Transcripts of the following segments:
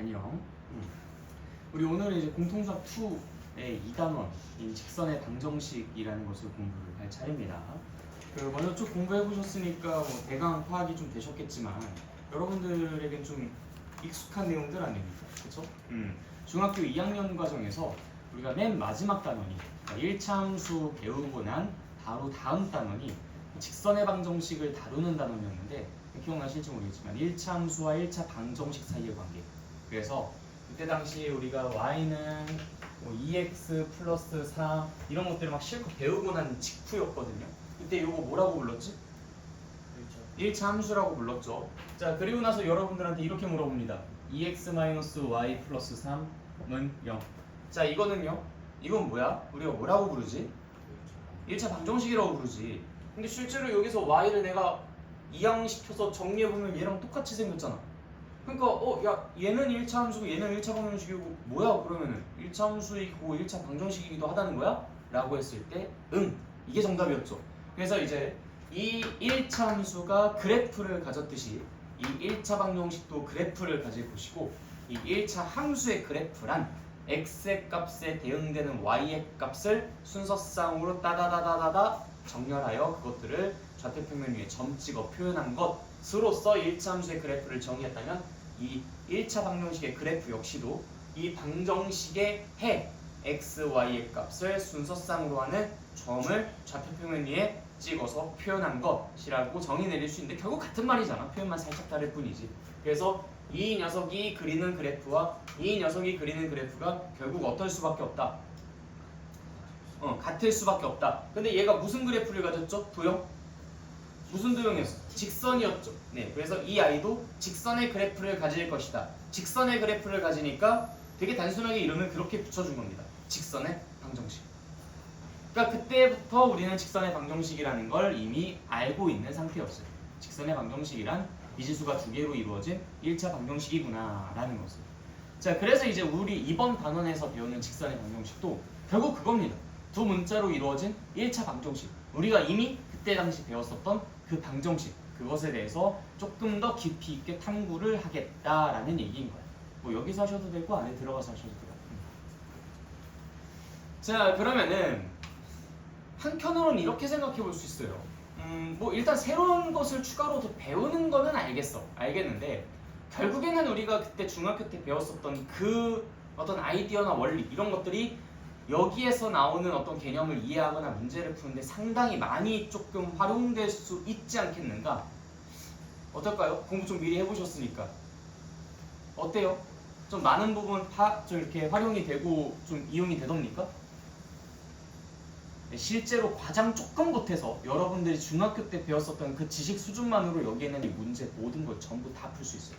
안녕. 우리 오늘은 이제 공통수학 2의 2단원인 직선의 방정식이라는 것을 공부를 할 차례입니다. 먼저 쭉 공부해 보셨으니까 뭐 대강 파악이 좀 되셨겠지만 여러분들에겐 좀 익숙한 내용들 아닙니까? 그렇죠? 중학교 2학년 과정에서 우리가 맨 마지막 단원이 1차 함수 배우고 난 바로 다음 단원이 직선의 방정식을 다루는 단원이었는데 기억나실지 모르겠지만 1차 함수와 1차 방정식 사이의 관계. 그래서 그때 당시 우리가 y는 뭐 2x 플러스 3 이런 것들을 막 실컷 배우고 난 직후였거든요. 그때 이거 뭐라고 불렀지? 1차 함수라고 불렀죠. 자, 그리고 나서 여러분들한테 이렇게 물어봅니다. 2x-y 플러스 3은 0. 자, 이거는요? 이건 뭐야? 우리가 뭐라고 부르지? 1차 방정식이라고 부르지. 근데 실제로 여기서 y를 내가 이항시켜서 정리해보면 얘랑 똑같이 생겼잖아. 그러니까 야 얘는 1차 함수고 얘는 1차 방정식이고 뭐야 그러면은 1차 함수이고 1차 방정식이기도 하다는 거야? 라고 했을 때 이게 정답이었죠. 그래서 이제 이 1차 함수가 그래프를 가졌듯이 이 1차 방정식도 그래프를 가질 것이고 이 1차 함수의 그래프란 x의 값에 대응되는 y의 값을 순서쌍으로 따다다다다다 정렬하여 그것들을 좌표평면 위에 점 찍어 표현한 것으로서 1차 함수의 그래프를 정의했다면 이 1차 방정식의 그래프 역시도 이 방정식의 해 x, y의 값을 순서쌍으로 하는 점을 좌표평면 위에 찍어서 표현한 것이라고 정의 내릴 수 있는데 결국 같은 말이잖아. 표현만 살짝 다를 뿐이지. 그래서 이 녀석이 그리는 그래프와 이 녀석이 그리는 그래프가 결국 어떨 수밖에 없다. 같을 수밖에 없다. 근데 얘가 무슨 그래프를 가졌죠? 도형? 무슨 도형이었어? 직선이었죠. 네, 그래서 이 아이도 직선의 그래프를 가질 것이다. 직선의 그래프를 가지니까 되게 단순하게 이름을 그렇게 붙여준 겁니다. 직선의 방정식. 그러니까 그때부터 우리는 직선의 방정식이라는 걸 이미 알고 있는 상태였어요. 직선의 방정식이란 미지수가 두 개로 이루어진 1차 방정식이구나 라는 것을. 자, 그래서 이제 우리 이번 단원에서 배우는 직선의 방정식도 결국 그겁니다. 두 문자로 이루어진 1차 방정식. 우리가 이미 그때 당시 배웠었던 그 방정식, 그것에 대해서 조금 더 깊이 있게 탐구를 하겠다라는 얘기인 거예요. 뭐 여기서 하셔도 되고 안에 들어가서 하셔도 돼요. 자, 그러면은 한편으로는 이렇게 생각해 볼 수 있어요. 뭐 일단 새로운 것을 추가로 더 배우는 거는 알겠는데 결국에는 우리가 그때 중학교 때 배웠었던 그 어떤 아이디어나 원리 이런 것들이 여기에서 나오는 어떤 개념을 이해하거나 문제를 푸는데 상당히 많이 조금 활용될 수 있지 않겠는가? 어떨까요? 공부 좀 미리 해보셨으니까 어때요? 좀 많은 부분 좀 이렇게 활용이 되고 좀 이용이 되던니까? 실제로 과장 조금 보태서 여러분들이 중학교 때 배웠었던 그 지식 수준만으로 여기에는 이 문제 모든 걸 전부 다 풀 수 있어요.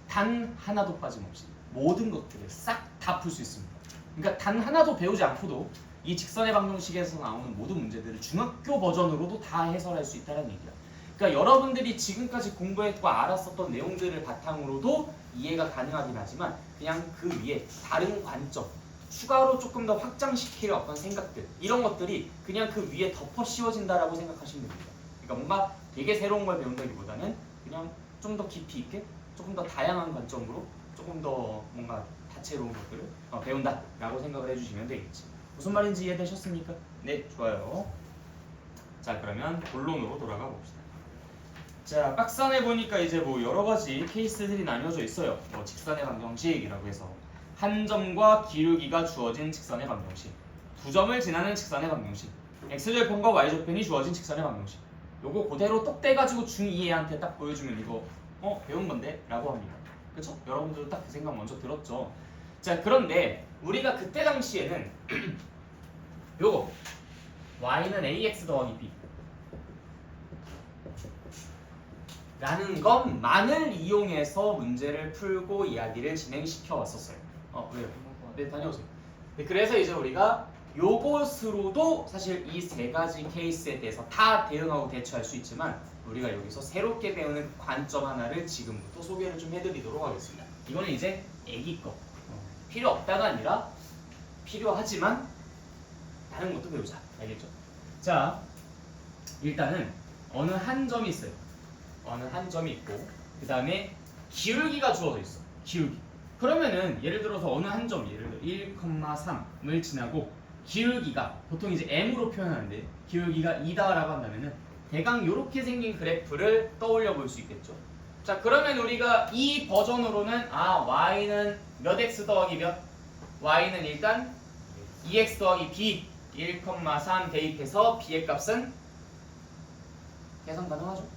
단 하나도 빠짐없이 모든 것들을 싹 다 풀 수 있습니다. 그러니까 단 하나도 배우지 않고도 이 직선의 방정식에서 나오는 모든 문제들을 중학교 버전으로도 다 해설할 수 있다는 얘기야. 그러니까 여러분들이 지금까지 공부했고 알았었던 내용들을 바탕으로도 이해가 가능하긴 하지만 그냥 그 위에 다른 관점 추가로 조금 더 확장시킬 어떤 생각들 이런 것들이 그냥 그 위에 덮어 씌워진다라고 생각하시면 됩니다. 그러니까 뭔가 되게 새로운 걸 배운다기보다는 그냥 좀 더 깊이 있게 조금 더 다양한 관점으로 조금 더 뭔가 다채로운 것들을 배운다라고 생각을 해주시면 되겠지. 무슨 말인지 이해되셨습니까? 네, 좋아요. 자, 그러면 본론으로 돌아가 봅시다. 자, 박스 안에 보니까 이제 뭐 여러 가지 케이스들이 나뉘어져 있어요. 뭐 직선의 방정식이라고 해서 한 점과 기울기가 주어진 직선의 방정식, 두 점을 지나는 직선의 방정식, x절편과 y절편이 주어진 직선의 방정식. 요거 그대로 똑 떼가지고 중2애한테 딱 보여주면 이거 배운 건데? 라고 합니다. 그쵸? 여러분들도 딱 그 생각 먼저 들었죠? 자, 그런데 우리가 그때 당시에는 요거 y는 ax 더하기 b 라는 것만을 이용해서 문제를 풀고 이야기를 진행시켜 왔었어요. 왜요? 네, 다녀오세요. 네, 그래서 이제 우리가 요것으로도 사실 이 세 가지 케이스에 대해서 다 대응하고 대처할 수 있지만 우리가 여기서 새롭게 배우는 관점 하나를 지금부터 소개를 좀 해드리도록 하겠습니다. 이거는 이제 애기 거. 필요 없다가 아니라 필요하지만 다른 것도 배우자. 알겠죠? 자, 일단은 어느 한 점이 있어요. 어느 한 점이 있고 그 다음에 기울기가 주어져 있어. 기울기. 그러면은 예를 들어서 어느 한 점, 예를 들어 1,3을 지나고 기울기가 보통 이제 m으로 표현하는데 기울기가 2다라고 한다면은 대강 이렇게 생긴 그래프를 떠올려 볼 수 있겠죠. 자, 그러면 우리가 이 버전으로는 y는 몇 x 더하기 몇? y는 일단 2x 더하기 b 1,3 대입해서 b의 값은 계산 가능하죠?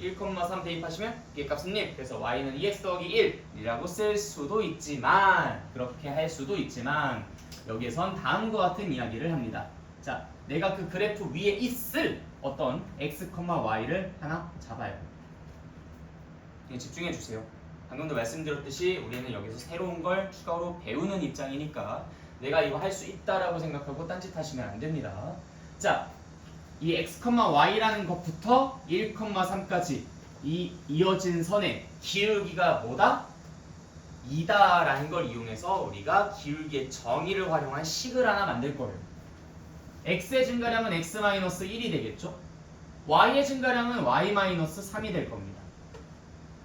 1,3 대입하시면 b의 값은 1. 그래서 y는 2x 더하기 1이라고 쓸 수도 있지만 그렇게 할 수도 있지만 여기에선 다음과 같은 이야기를 합니다. 자, 내가 그 그래프 위에 있을 어떤 x, y를 하나 잡아요. 집중해 주세요. 방금도 말씀드렸듯이 우리는 여기서 새로운 걸 추가로 배우는 입장이니까 내가 이거 할 수 있다라고 생각하고 딴짓 하시면 안 됩니다. 자, 이 x, y라는 것부터 1,3까지 이 이어진 선의 기울기가 뭐다? 2다라는 걸 이용해서 우리가 기울기의 정의를 활용한 식을 하나 만들 거예요. x의 증가량은 x-1이 되겠죠? y의 증가량은 y-3이 될 겁니다.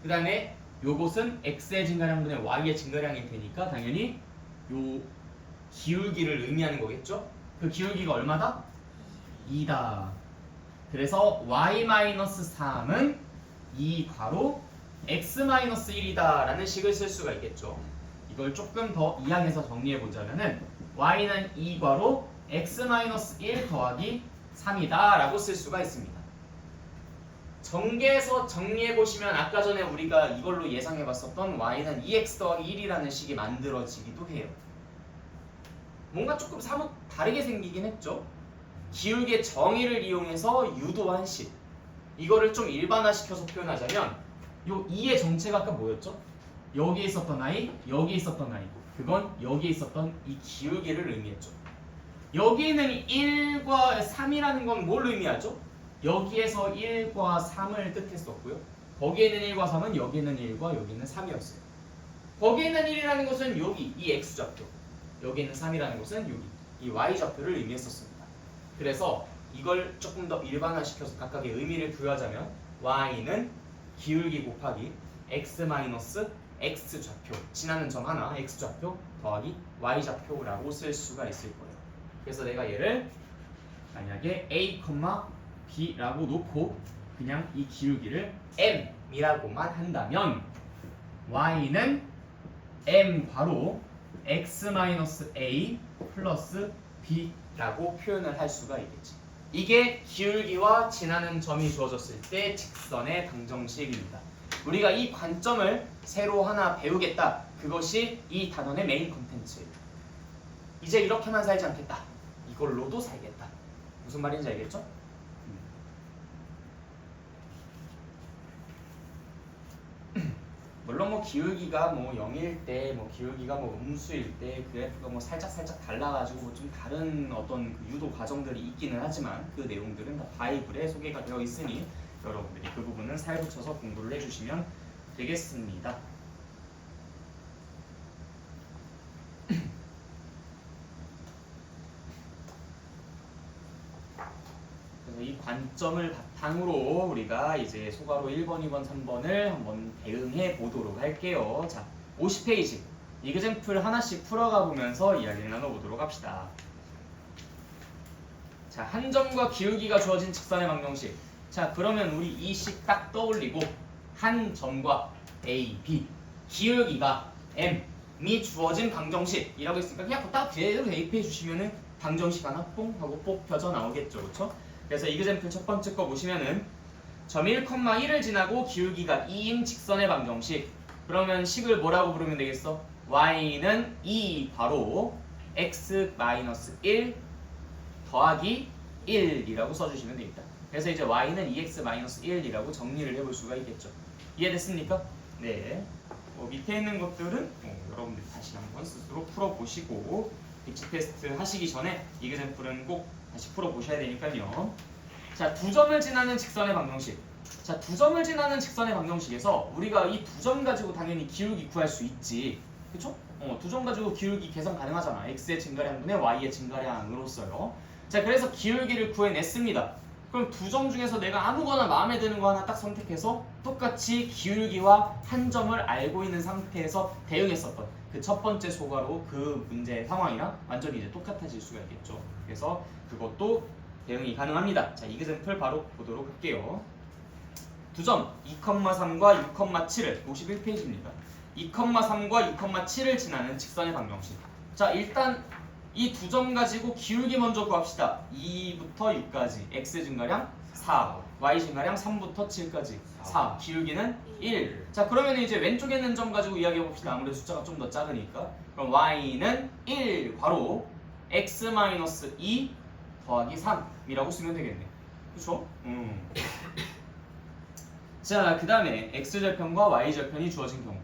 그 다음에 요것은 x의 증가량분의 y의 증가량이 되니까 당연히 요 기울기를 의미하는 거겠죠? 그 기울기가 얼마다? 2다. 그래서 y-3은 2괄호 x-1이다 라는 식을 쓸 수가 있겠죠. 이걸 조금 더 이항해서 정리해 보자면은 y는 2괄호 x-1 더하기 3이다 라고 쓸 수가 있습니다. 전개해서 정리해 보시면 아까 전에 우리가 이걸로 예상해 봤었던 y는 2x 더하기 1이라는 식이 만들어지기도 해요. 뭔가 조금 사뭇 다르게 생기긴 했죠. 기울기의 정의를 이용해서 유도한 식. 이거를 좀 일반화시켜서 표현하자면 요 2의 정체가 아까 뭐였죠? 여기에 있었던 i, 여기에 있었던 i. 그건 여기에 있었던 이 기울기를 의미했죠. 여기에는 1과 3이라는 건 뭘 의미하죠? 여기에서 1과 3을 뜻했었고요. 거기에는 1과 3은 여기에는 1과 여기는 3이었어요. 거기에는 1이라는 것은 여기 이 x좌표, 여기에는 3이라는 것은 여기 이 y좌표를 의미했었습니다. 그래서 이걸 조금 더 일반화시켜서 각각의 의미를 부여하자면 y는 기울기 곱하기 x-x좌표, 지나는 점 하나 x좌표 더하기 y좌표라고 쓸 수가 있을 거예요. 그래서 내가 얘를 만약에 a, b라고 놓고 그냥 이 기울기를 m이라고만 한다면 y는 m 괄호 x-a 플러스 b라고 표현을 할 수가 있겠지. 이게 기울기와 지나는 점이 주어졌을 때 직선의 방정식입니다. 우리가 이 관점을 새로 하나 배우겠다. 그것이 이 단원의 메인 컨텐츠예요. 이제 이렇게만 살지 않겠다. 이걸로도 살겠다. 무슨 말인지 알겠죠? 물론 뭐 기울기가 뭐 0일 때, 뭐 기울기가 뭐 음수일 때 그래프가 뭐 살짝 달라가지고 뭐 좀 다른 어떤 그 유도 과정들이 있기는 하지만 그 내용들은 다 바이블에 소개가 되어 있으니 여러분들이 그 부분은 살붙여서 공부를 해주시면 되겠습니다. 그래서 이 관점을 바탕으로 우리가 이제 소괄호 1번, 2번, 3번을 한번 대응해 보도록 할게요. 자, 50페이지 이그젠플 하나씩 풀어가 보면서 이야기를 나눠보도록 합시다. 자, 한 점과 기울기가 주어진 직선의 방정식. 자, 그러면 우리 이 식 딱 떠올리고 한 점과 A, B, 기울기가 M이 주어진 방정식이라고 했으니까 그냥 딱 그대로 대입해 주시면은 방정식 하나 뽕 하고 뽑혀져 나오겠죠, 그렇죠? 그래서 이그젠플 첫 번째 거 보시면은 점 1,1을 지나고 기울기가 2인 직선의 방정식. 그러면 식을 뭐라고 부르면 되겠어? y는 2 바로 x-1 더하기 1이라고 써주시면 되겠다. 그래서 이제 y는 2x-1이라고 정리를 해볼 수가 있겠죠. 이해됐습니까? 네. 밑에 있는 것들은 여러분들이 다시 한번 스스로 풀어보시고 빅지 테스트 하시기 전에 이그젠플은 꼭 다시 풀어보셔야 되니까요. 자, 두 점을 지나는 직선의 방정식. 자, 두 점을 지나는 직선의 방정식에서 우리가 이 두 점 가지고 당연히 기울기 구할 수 있지. 그쵸? 두 점 가지고 기울기 계산 가능하잖아. x의 증가량분의 y의 증가량으로서요. 자, 그래서 기울기를 구해냈습니다. 그럼 두 점 중에서 내가 아무거나 마음에 드는 거 하나 딱 선택해서 똑같이 기울기와 한 점을 알고 있는 상태에서 대응했었던 그 첫 번째 소괄호 그 문제의 상황이랑 완전히 이제 똑같아질 수가 있겠죠. 그래서 그것도 대응이 가능합니다. 자, 이그샘플 바로 보도록 할게요. 두 점 2,3과 6,7을 51페이지입니다. 2,3과 6,7을 지나는 직선의 방정식. 자, 일단 이 두 점 가지고 기울기 먼저 구합시다. 2부터 6까지 x 증가량 4, y 증가량 3부터 7까지 4, 기울기는 1. 자, 그러면 이제 왼쪽에 있는 점 가지고 이야기해 봅시다. 아무래도 숫자가 좀 더 작으니까. 그럼 y는 1 괄호 x-2 더하기 3이라고 쓰면 되겠네. 그쵸? 자, 그 다음에 x절편과 y절편이 주어진 경우.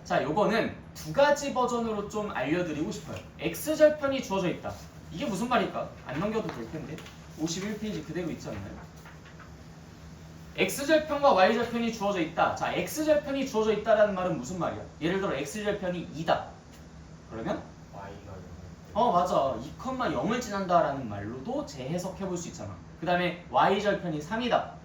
자, 요거는 두 가지 버전으로 좀 알려드리고 싶어요. x절편이 주어져 있다. 이게 무슨 말일까? 안 넘겨도 될 텐데. 51페이지 그대로 있지 않나요? x절편과 y절편이 주어져 있다. 자, x절편이 주어져 있다라는 말은 무슨 말이야? 예를 들어 x절편이 2다. 그러면? y가 맞아. 2,0을 지난다라는 말로도 재해석해 볼 수 있잖아. 그 다음에 y절편이 3이다.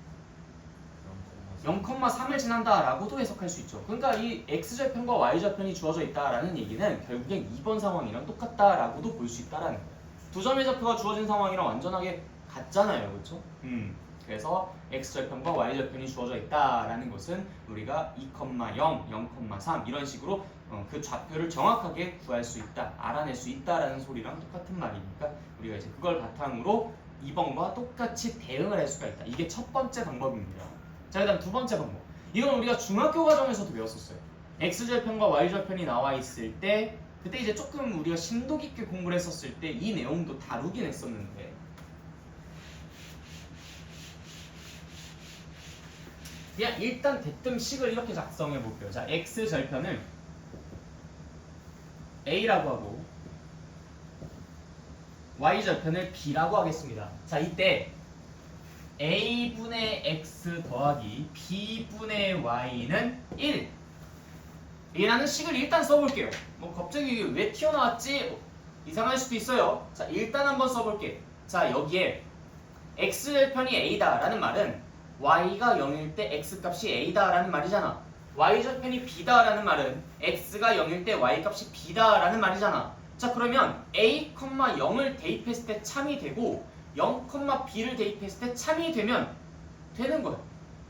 0,3을 지난다라고도 해석할 수 있죠. 그러니까 이 x절편과 y절편이 주어져 있다라는 얘기는 결국엔 2번 상황이랑 똑같다라고도 볼 수 있다라는 거예요. 두 점의 좌표가 주어진 상황이랑 완전하게 같잖아요, 그렇죠? 그래서 x절편과 y절편이 주어져 있다라는 것은 우리가 2,0, 0,3 이런 식으로 그 좌표를 정확하게 구할 수 있다, 알아낼 수 있다라는 소리랑 똑같은 말이니까 우리가 이제 그걸 바탕으로 2번과 똑같이 대응을 할 수가 있다. 이게 첫 번째 방법입니다. 자, 그 다음 두 번째 방법. 이건 우리가 중학교 과정에서도 배웠었어요. x절편과 y절편이 나와 있을 때 그때 이제 조금 우리가 심도 깊게 공부를 했었을 때 이 내용도 다루긴 했었는데 그냥 일단 대뜸식을 이렇게 작성해 볼게요. 자, x절편을 a라고 하고 y절편을 b라고 하겠습니다. 자, 이때 a분의 x 더하기 b분의 y는 1 이라는 식을 일단 써볼게요. 뭐 갑자기 이게 왜 튀어나왔지? 이상할 수도 있어요. 자, 일단 한번 써볼게. 자, 여기에 x절편이 a다 라는 말은 y가 0일 때 x값이 a다 라는 말이잖아. y절편이 b다 라는 말은 x가 0일 때 y값이 b다 라는 말이잖아. 자, 그러면 a, 0을 대입했을 때 참이 되고 0,b를 대입했을 때 참이 되면 되는 거야.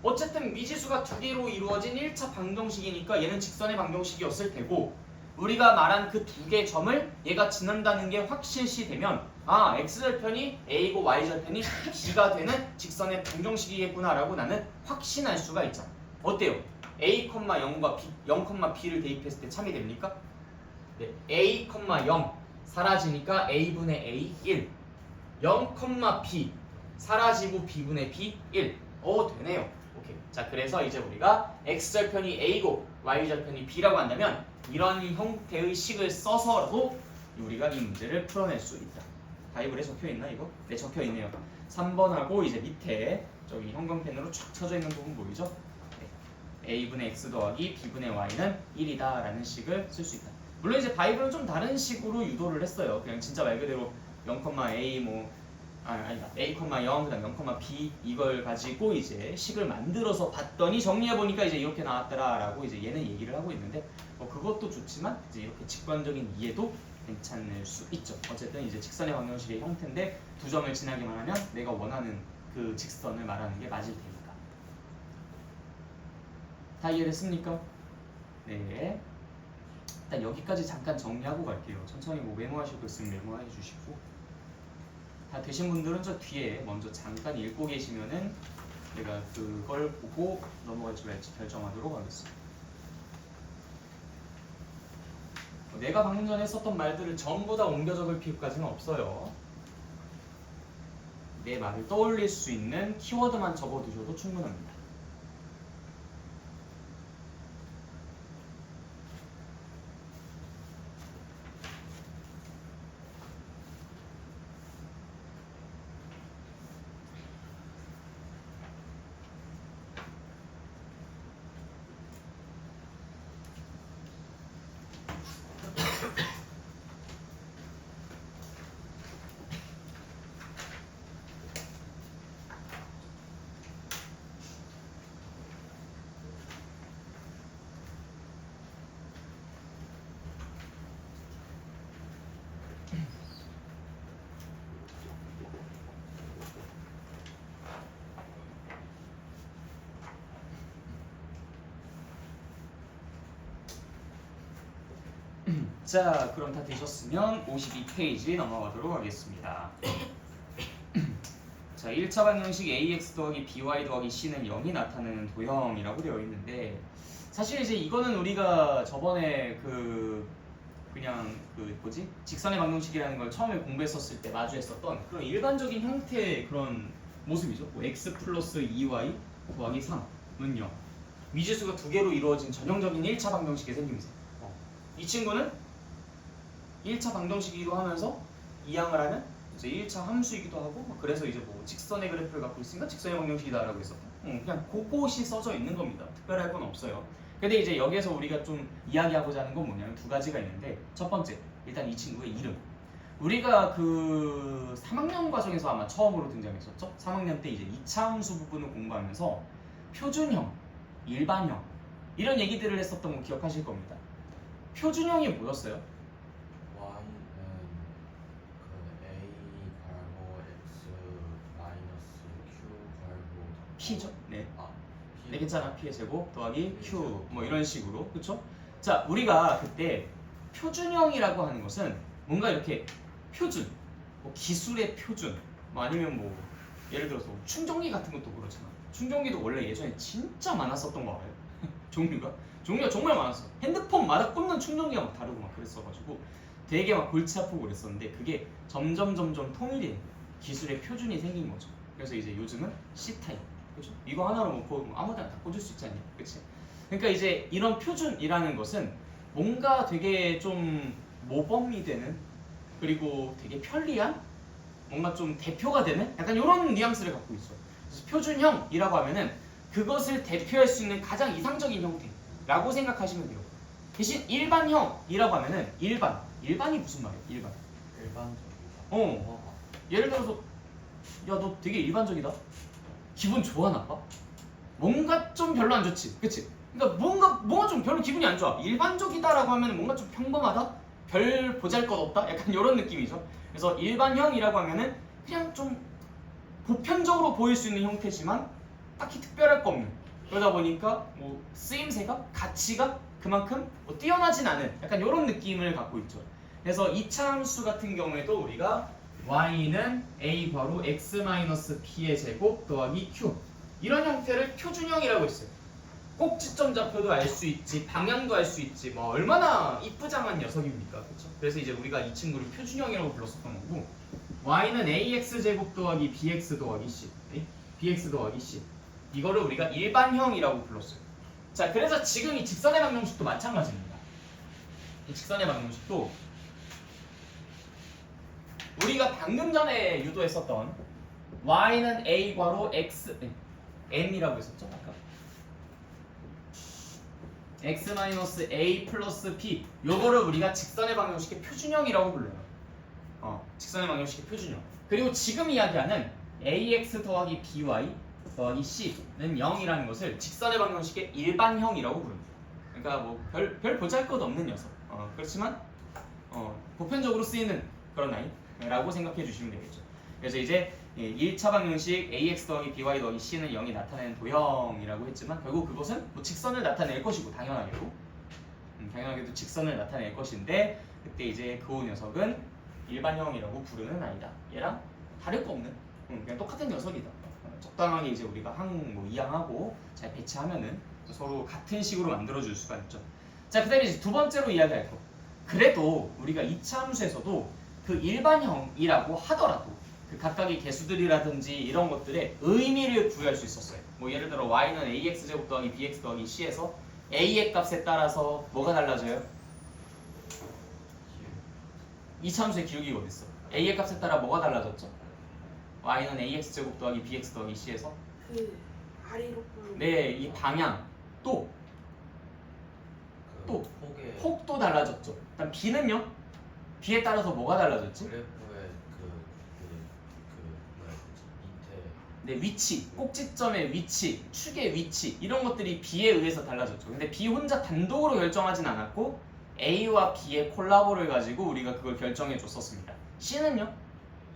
어쨌든 미지수가 두 개로 이루어진 1차 방정식이니까 얘는 직선의 방정식이었을 테고 우리가 말한 그 두 개의 점을 얘가 지난다는 게 확실시 되면 아, x절편이 a고 y절편이 b가 되는 직선의 방정식이겠구나 라고 나는 확신할 수가 있잖아. 어때요? a, 0과 b, 0,b를 대입했을 때 참이 됩니까? 네, a, 0 사라지니까 a분의 a 1 0,b 사라지고 b분의 b 1 되네요. 오케이. 자, 그래서 이제 우리가 x절편이 a고 y절편이 b라고 한다면 이런 형태의 식을 써서도 우리가 이 문제를 풀어낼 수 있다. 바이블에 적혀있나 이거? 네, 적혀있네요. 3번하고 이제 밑에 저기 형광펜으로 쫙 쳐져 있는 부분 보이죠? 네. a분의 x 더하기 b분의 y는 1이다 라는 식을 쓸 수 있다. 물론 이제 바이블은 좀 다른 식으로 유도를 했어요. 그냥 진짜 말 그대로 0,a a, 0 그다음 0,b 이걸 가지고 이제 식을 만들어서 봤더니 정리해 보니까 이제 이렇게 나왔더라라고 이제 얘는 얘기를 하고 있는데 그것도 좋지만 이제 이렇게 직관적인 이해도 괜찮을 수 있죠. 어쨌든 이제 직선의 방정식의 형태인데 두 점을 지나기만 하면 내가 원하는 그 직선을 말하는 게 맞을 테니까. 다 이해됐습니까? 네. 일단 여기까지 잠깐 정리하고 갈게요. 천천히 뭐 메모하실 거 있으면 메모해 주시고 다 되신 분들은 저 뒤에 먼저 잠깐 읽고 계시면은 내가 그걸 보고 넘어갈지 말지 결정하도록 하겠습니다. 내가 방금 전에 썼던 말들을 전부 다 옮겨 적을 필요까지는 없어요. 내 말을 떠올릴 수 있는 키워드만 적어두셔도 충분합니다. 자, 그럼 다 되셨으면 52페이지 넘어가도록 하겠습니다. 자, 1차 방정식 ax 더하기 by 더하기 c는 0이 나타내는 도형이라고 되어 있는데, 사실 이제 이거는 우리가 저번에 그냥 직선의 방정식이라는 걸 처음에 공부했었을 때 마주했었던 그런 일반적인 형태의 그런 모습이죠. 뭐 x 플러스 2y 더하기 3은 0. 미지수가 두 개로 이루어진 전형적인 1차 방정식의 생김새. 이 친구는 1차 방정식이기도 하면서 이항을 하는 이제 1차 함수이기도 하고, 그래서 이제 뭐 직선의 그래프를 갖고 있으니까 직선의 방정식이다라고 했었다. 그냥 그것이 써져 있는 겁니다. 특별할 건 없어요. 근데 이제 여기에서 우리가 좀 이야기하고자 하는 건 뭐냐면 두 가지가 있는데, 첫 번째, 일단 이 친구의 이름. 우리가 그 3학년 과정에서 아마 처음으로 등장했었죠. 3학년 때 이제 2차 함수 부분을 공부하면서 표준형, 일반형 이런 얘기들을 했었던 거 기억하실 겁니다. 표준형이 뭐였어요? Y는 그 A 괄호 X 마이너스 Q 괄호 P죠. 네. P 네, 괜찮아. P의 제곱 더하기 Q 뭐 이런 식으로, 그렇죠? 자, 우리가 그때 표준형이라고 하는 것은 뭔가 이렇게 표준, 뭐 기술의 표준, 뭐 아니면 뭐 예를 들어서 충전기 같은 것도 그렇잖아. 충전기도 원래 예전에 진짜 많았었던 거 알아요? 종류가 정말 많았어. 핸드폰마다 꽂는 충전기가 막 다르고 막 그랬어가지고 되게 막 골치 아프고 그랬었는데, 그게 점점 통일이 기술의 표준이 생긴 거죠. 그래서 이제 요즘은 C 타입. 그렇죠? 이거 하나로 뭐 아무데나 다 꽂을 수 있지 않냐, 그렇지? 그러니까 이제 이런 표준이라는 것은 뭔가 되게 좀 모범이 되는, 그리고 되게 편리한, 뭔가 좀 대표가 되는 약간 이런 뉘앙스를 갖고 있어요. 그래서 표준형이라고 하면은 그것을 대표할 수 있는 가장 이상적인 형태라고 생각하시면 돼요. 대신 일반형이라고 하면은 일반이 무슨 말이에요? 일반적이다. 예를 들어서 야, 너 되게 일반적이다. 기분 좋아, 나빠? 뭔가 좀 별로 안 좋지, 그치? 그러니까 뭔가 좀 별로 기분이 안 좋아. 일반적이다라고 하면 뭔가 좀 평범하다, 별 보잘것없다, 약간 이런 느낌이죠. 그래서 일반형이라고 하면은 그냥 좀 보편적으로 보일 수 있는 형태지만 딱히 특별할 거 없는, 그러다 보니까 뭐 쓰임새가, 가치가 그만큼 뭐 뛰어나진 않은 약간 이런 느낌을 갖고 있죠. 그래서 2차 함수 같은 경우에도 우리가 y는 a 괄호 x-p의 제곱 더하기 q, 이런 형태를 표준형이라고 했어요. 꼭지점 좌표도 알 수 있지, 방향도 알 수 있지, 뭐 얼마나 이쁘장한 녀석입니까, 그렇죠? 그래서 이제 우리가 이 친구를 표준형이라고 불렀었던 거고, y는 ax 제곱 더하기 bx 더하기 c, bx 더하기 c, 이거를 우리가 일반형이라고 불렀어요. 자, 그래서 지금 이 직선의 방정식도 마찬가지입니다. 이 직선의 방정식도 우리가 방금 전에 유도했었던 y는 a 괄호 x n이라고 했었죠, 아까. x-a 플러스 p, 요거를 우리가 직선의 방정식의 표준형이라고 불러요. 직선의 방정식의 표준형. 그리고 지금 이야기하는 ax 더하기 by 더하기 c는 0이라는 것을 직선의 방정식의 일반형이라고 부릅니다. 그러니까 뭐 별 보잘것 없는 녀석. 그렇지만 보편적으로 쓰이는 그런 아이라고 생각해 주시면 되겠죠. 그래서 이제 1차 방정식 ax 더하기 by 더하기 c는 0이 나타내는 도형이라고 했지만, 결국 그것은 뭐 직선을 나타낼 것이고, 당연하게도 직선을 나타낼 것인데, 그때 이제 그 녀석은 일반형이라고 부르는 아이다. 얘랑 다를 거 없는 그냥 똑같은 녀석이다. 적당하게 이제 우리가 이항하고 잘 배치하면은 서로 같은 식으로 만들어줄 수가 있죠. 자, 그 다음에 이제 두 번째로 이야기할 거. 그래도 우리가 2차 함수에서도 그 일반형이라고 하더라도 그 각각의 개수들이라든지 이런 것들의 의미를 부여할 수 있었어요. 뭐 예를 들어 y는 ax 제곱 더하기 bx 더하기 c에서 a의 값에 따라서 뭐가 달라져요? 2차 함수의 기울기가 어딨어? a의 값에 따라 뭐가 달라졌죠? y는 ax 제곱 더하기 bx 더하기 c에서 그 아래로 굴러. 네, 이 방향 또 폭도 달라졌죠. 일단 b는요? b에 따라서 뭐가 달라졌지? 그래프의 뭐라 해야 되지? 밑에 네, 위치, 꼭지점의 위치, 축의 위치, 이런 것들이 b에 의해서 달라졌죠. 근데 b 혼자 단독으로 결정하진 않았고 a와 b의 콜라보를 가지고 우리가 그걸 결정해 줬었습니다. c는요?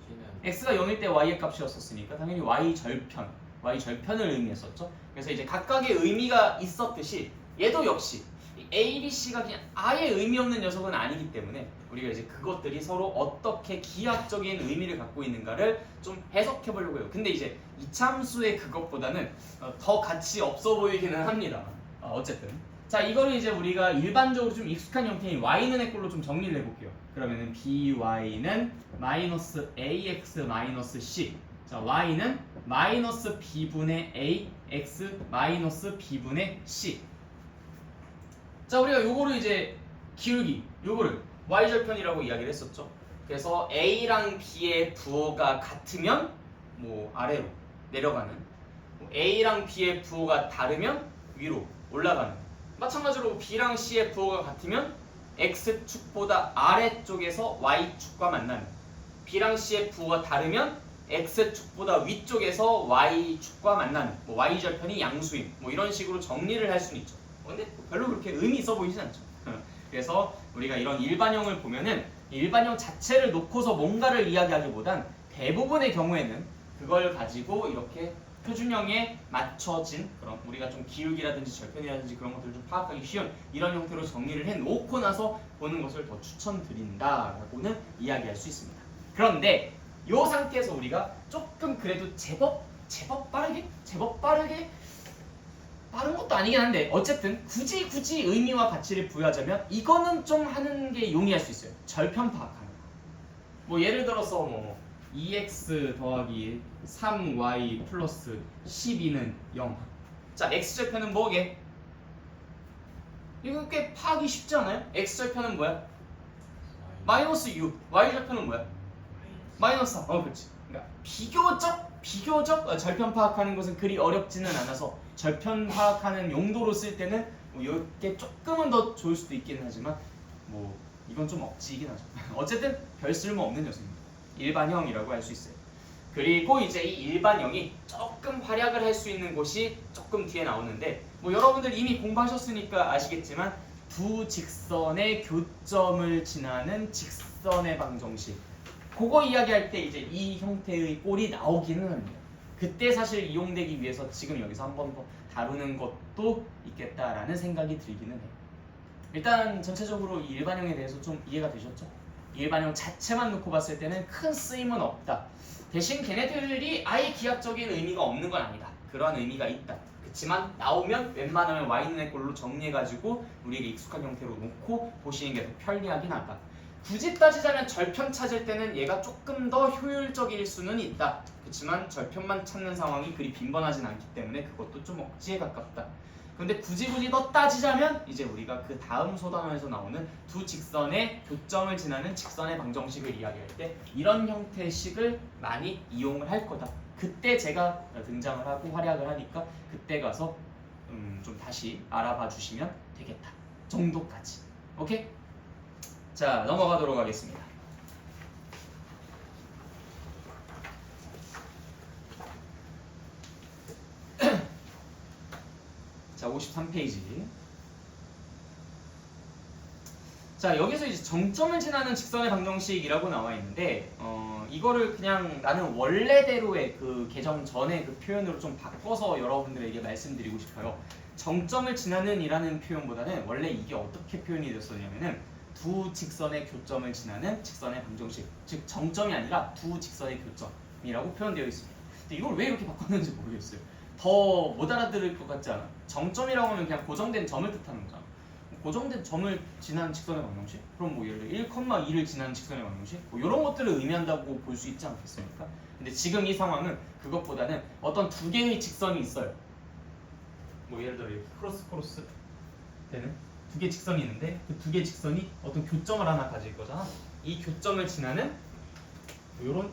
C는 x가 0일 때 y의 값이었었으니까 당연히 y 절편을 의미했었죠. 그래서 이제 각각의 의미가 있었듯이 얘도 역시 A, B, C가 그냥 아예 의미 없는 녀석은 아니기 때문에 우리가 이제 그것들이 서로 어떻게 기하학적인 의미를 갖고 있는가를 좀 해석해 보려고 해요. 근데 이제 이참수의 그것보다는 더 가치 없어 보이기는 합니다. 어쨌든 자, 이거를 이제 우리가 일반적으로 좀 익숙한 형태인 y는의 꼴로 좀 정리를 해볼게요. 그러면은 by는 마이너스 ax 마이너스 c. 자, y는 마이너스 b분의 a x 마이너스 b분의 c. 자, 우리가 요거를 이제 기울기, 요거를 y절편이라고 이야기를 했었죠. 그래서 a랑 b의 부호가 같으면 뭐 아래로 내려가는, a랑 b의 부호가 다르면 위로 올라가는, 마찬가지로 b랑 c의 부호가 같으면 x축보다 아래쪽에서 y축과 만나는, b랑 c의 부호가 다르면 x축보다 위쪽에서 y축과 만나는, 뭐 y절편이 양수임, 뭐 이런 식으로 정리를 할 수는 있죠. 근데 별로 그렇게 의미 있어 보이진 않죠. 그래서 우리가 이런 일반형을 보면은 일반형 자체를 놓고서 뭔가를 이야기하기보단 대부분의 경우에는 그걸 가지고 이렇게 표준형에 맞춰진 그런 우리가 좀 기울기라든지 절편이라든지 그런 것들을 좀 파악하기 쉬운 이런 형태로 정리를 해놓고 나서 보는 것을 더 추천드린다라고는 이야기할 수 있습니다. 그런데 이 상태에서 우리가 조금 그래도 제법 빠르게 빠른 것도 아니긴 한데 어쨌든 굳이 의미와 가치를 부여하자면 이거는 좀 하는 게 용이할 수 있어요. 절편 파악하는 거. 뭐 예를 들어서 뭐 2x 더하기 3y 플러스 12는 0. 자, x절편은 뭐게? 이거 꽤 파악이 쉽지 않아요? x절편은 뭐야? 마이너스 6. y절편은 뭐야? 마이너스 4. 그렇지. 그러니까 비교적 절편 파악하는 것은 그리 어렵지는 않아서 절편 파악하는 용도로 쓸 때는 뭐 이게 조금은 더 좋을 수도 있긴 하지만 뭐 이건 좀 억지이긴 하죠. 어쨌든 별 쓸모 없는 녀석입니다. 일반형이라고 할 수 있어요. 그리고 이제 이 일반형이 조금 활약을 할 수 있는 곳이 조금 뒤에 나오는데 뭐 여러분들 이미 공부하셨으니까 아시겠지만 두 직선의 교점을 지나는 직선의 방정식, 그거 이야기할 때 이제 이 형태의 꼴이 나오기는 합니다. 그때 사실 이용되기 위해서 지금 여기서 한 번 더 다루는 것도 있겠다라는 생각이 들기는 해요. 일단 전체적으로 이 일반형에 대해서 좀 이해가 되셨죠? 일반형 자체만 놓고 봤을 때는 큰 쓰임은 없다. 대신 걔네들이 아예 기하학적인 의미가 없는 건 아니다. 그러한 의미가 있다. 그렇지만 나오면 웬만하면 y는의 꼴로 정리해가지고 우리에게 익숙한 형태로 놓고 보시는 게 더 편리하긴 하다. 굳이 따지자면 절편 찾을 때는 얘가 조금 더 효율적일 수는 있다. 그렇지만 절편만 찾는 상황이 그리 빈번하진 않기 때문에 그것도 좀 억지에 가깝다. 근데 굳이 더 따지자면 이제 우리가 그 다음 소단원에서 나오는 두 직선의 교점을 지나는 직선의 방정식을 이야기할 때 이런 형태의 식을 많이 이용을 할 거다. 그때 제가 등장을 하고 활약을 하니까 그때 가서 좀 다시 알아봐 주시면 되겠다 정도까지. 오케이? 자, 넘어가도록 하겠습니다. 자, 53페이지. 자, 여기서 이제 정점을 지나는 직선의 방정식이라고 나와 있는데 이거를 그냥 나는 원래대로의 그 개정 전에 그 표현으로 좀 바꿔서 여러분들에게 말씀드리고 싶어요. 정점을 지나는 이라는 표현보다는 원래 이게 어떻게 표현이 됐었냐면은 두 직선의 교점을 지나는 직선의 방정식, 즉 정점이 아니라 두 직선의 교점이라고 표현되어 있습니다. 근데 이걸 왜 이렇게 바꿨는지 모르겠어요. 더 못 알아들을 것 같지 않아? 정점이라고 하면 그냥 고정된 점을 뜻하는 거잖아. 고정된 점을 지나는 직선의 방정식? 그럼 뭐 예를 들어 1,2를 지나는 직선의 방정식? 뭐 이런 것들을 의미한다고 볼 수 있지 않겠습니까? 근데 지금 이 상황은 그것보다는 어떤 두 개의 직선이 있어요. 뭐 예를 들어 이렇게 크로스 되는 두 개 직선이 있는데 그 두 개 직선이 어떤 교점을 하나 가질 거잖아. 이 교점을 지나는 이런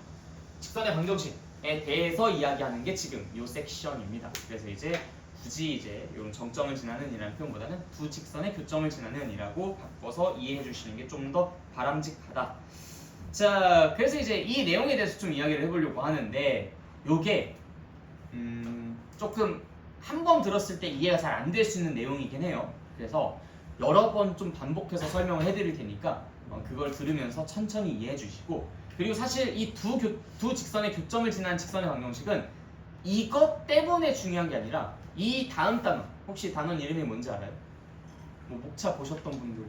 직선의 방정식에 대해서 이야기하는 게 지금 이 섹션입니다. 그래서 이제 굳이 이제 이런 정점을 지나는 이라는 표현보다는 두 직선의 교점을 지나는 이라고 바꿔서 이해해 주시는 게 좀 더 바람직하다. 자, 그래서 이제 이 내용에 대해서 좀 이야기를 해보려고 하는데 요게 조금 한 번 들었을 때 이해가 잘 안 될 수 있는 내용이긴 해요. 그래서 여러 번 좀 반복해서 설명을 해드릴 테니까 그걸 들으면서 천천히 이해해 주시고, 그리고 사실 이 두 직선의 교점을 지나는 직선의 방정식은 이것 때문에 중요한 게 아니라 이 다음 단원, 혹시 단원 이름이 뭔지 알아요? 뭐 목차 보셨던 분들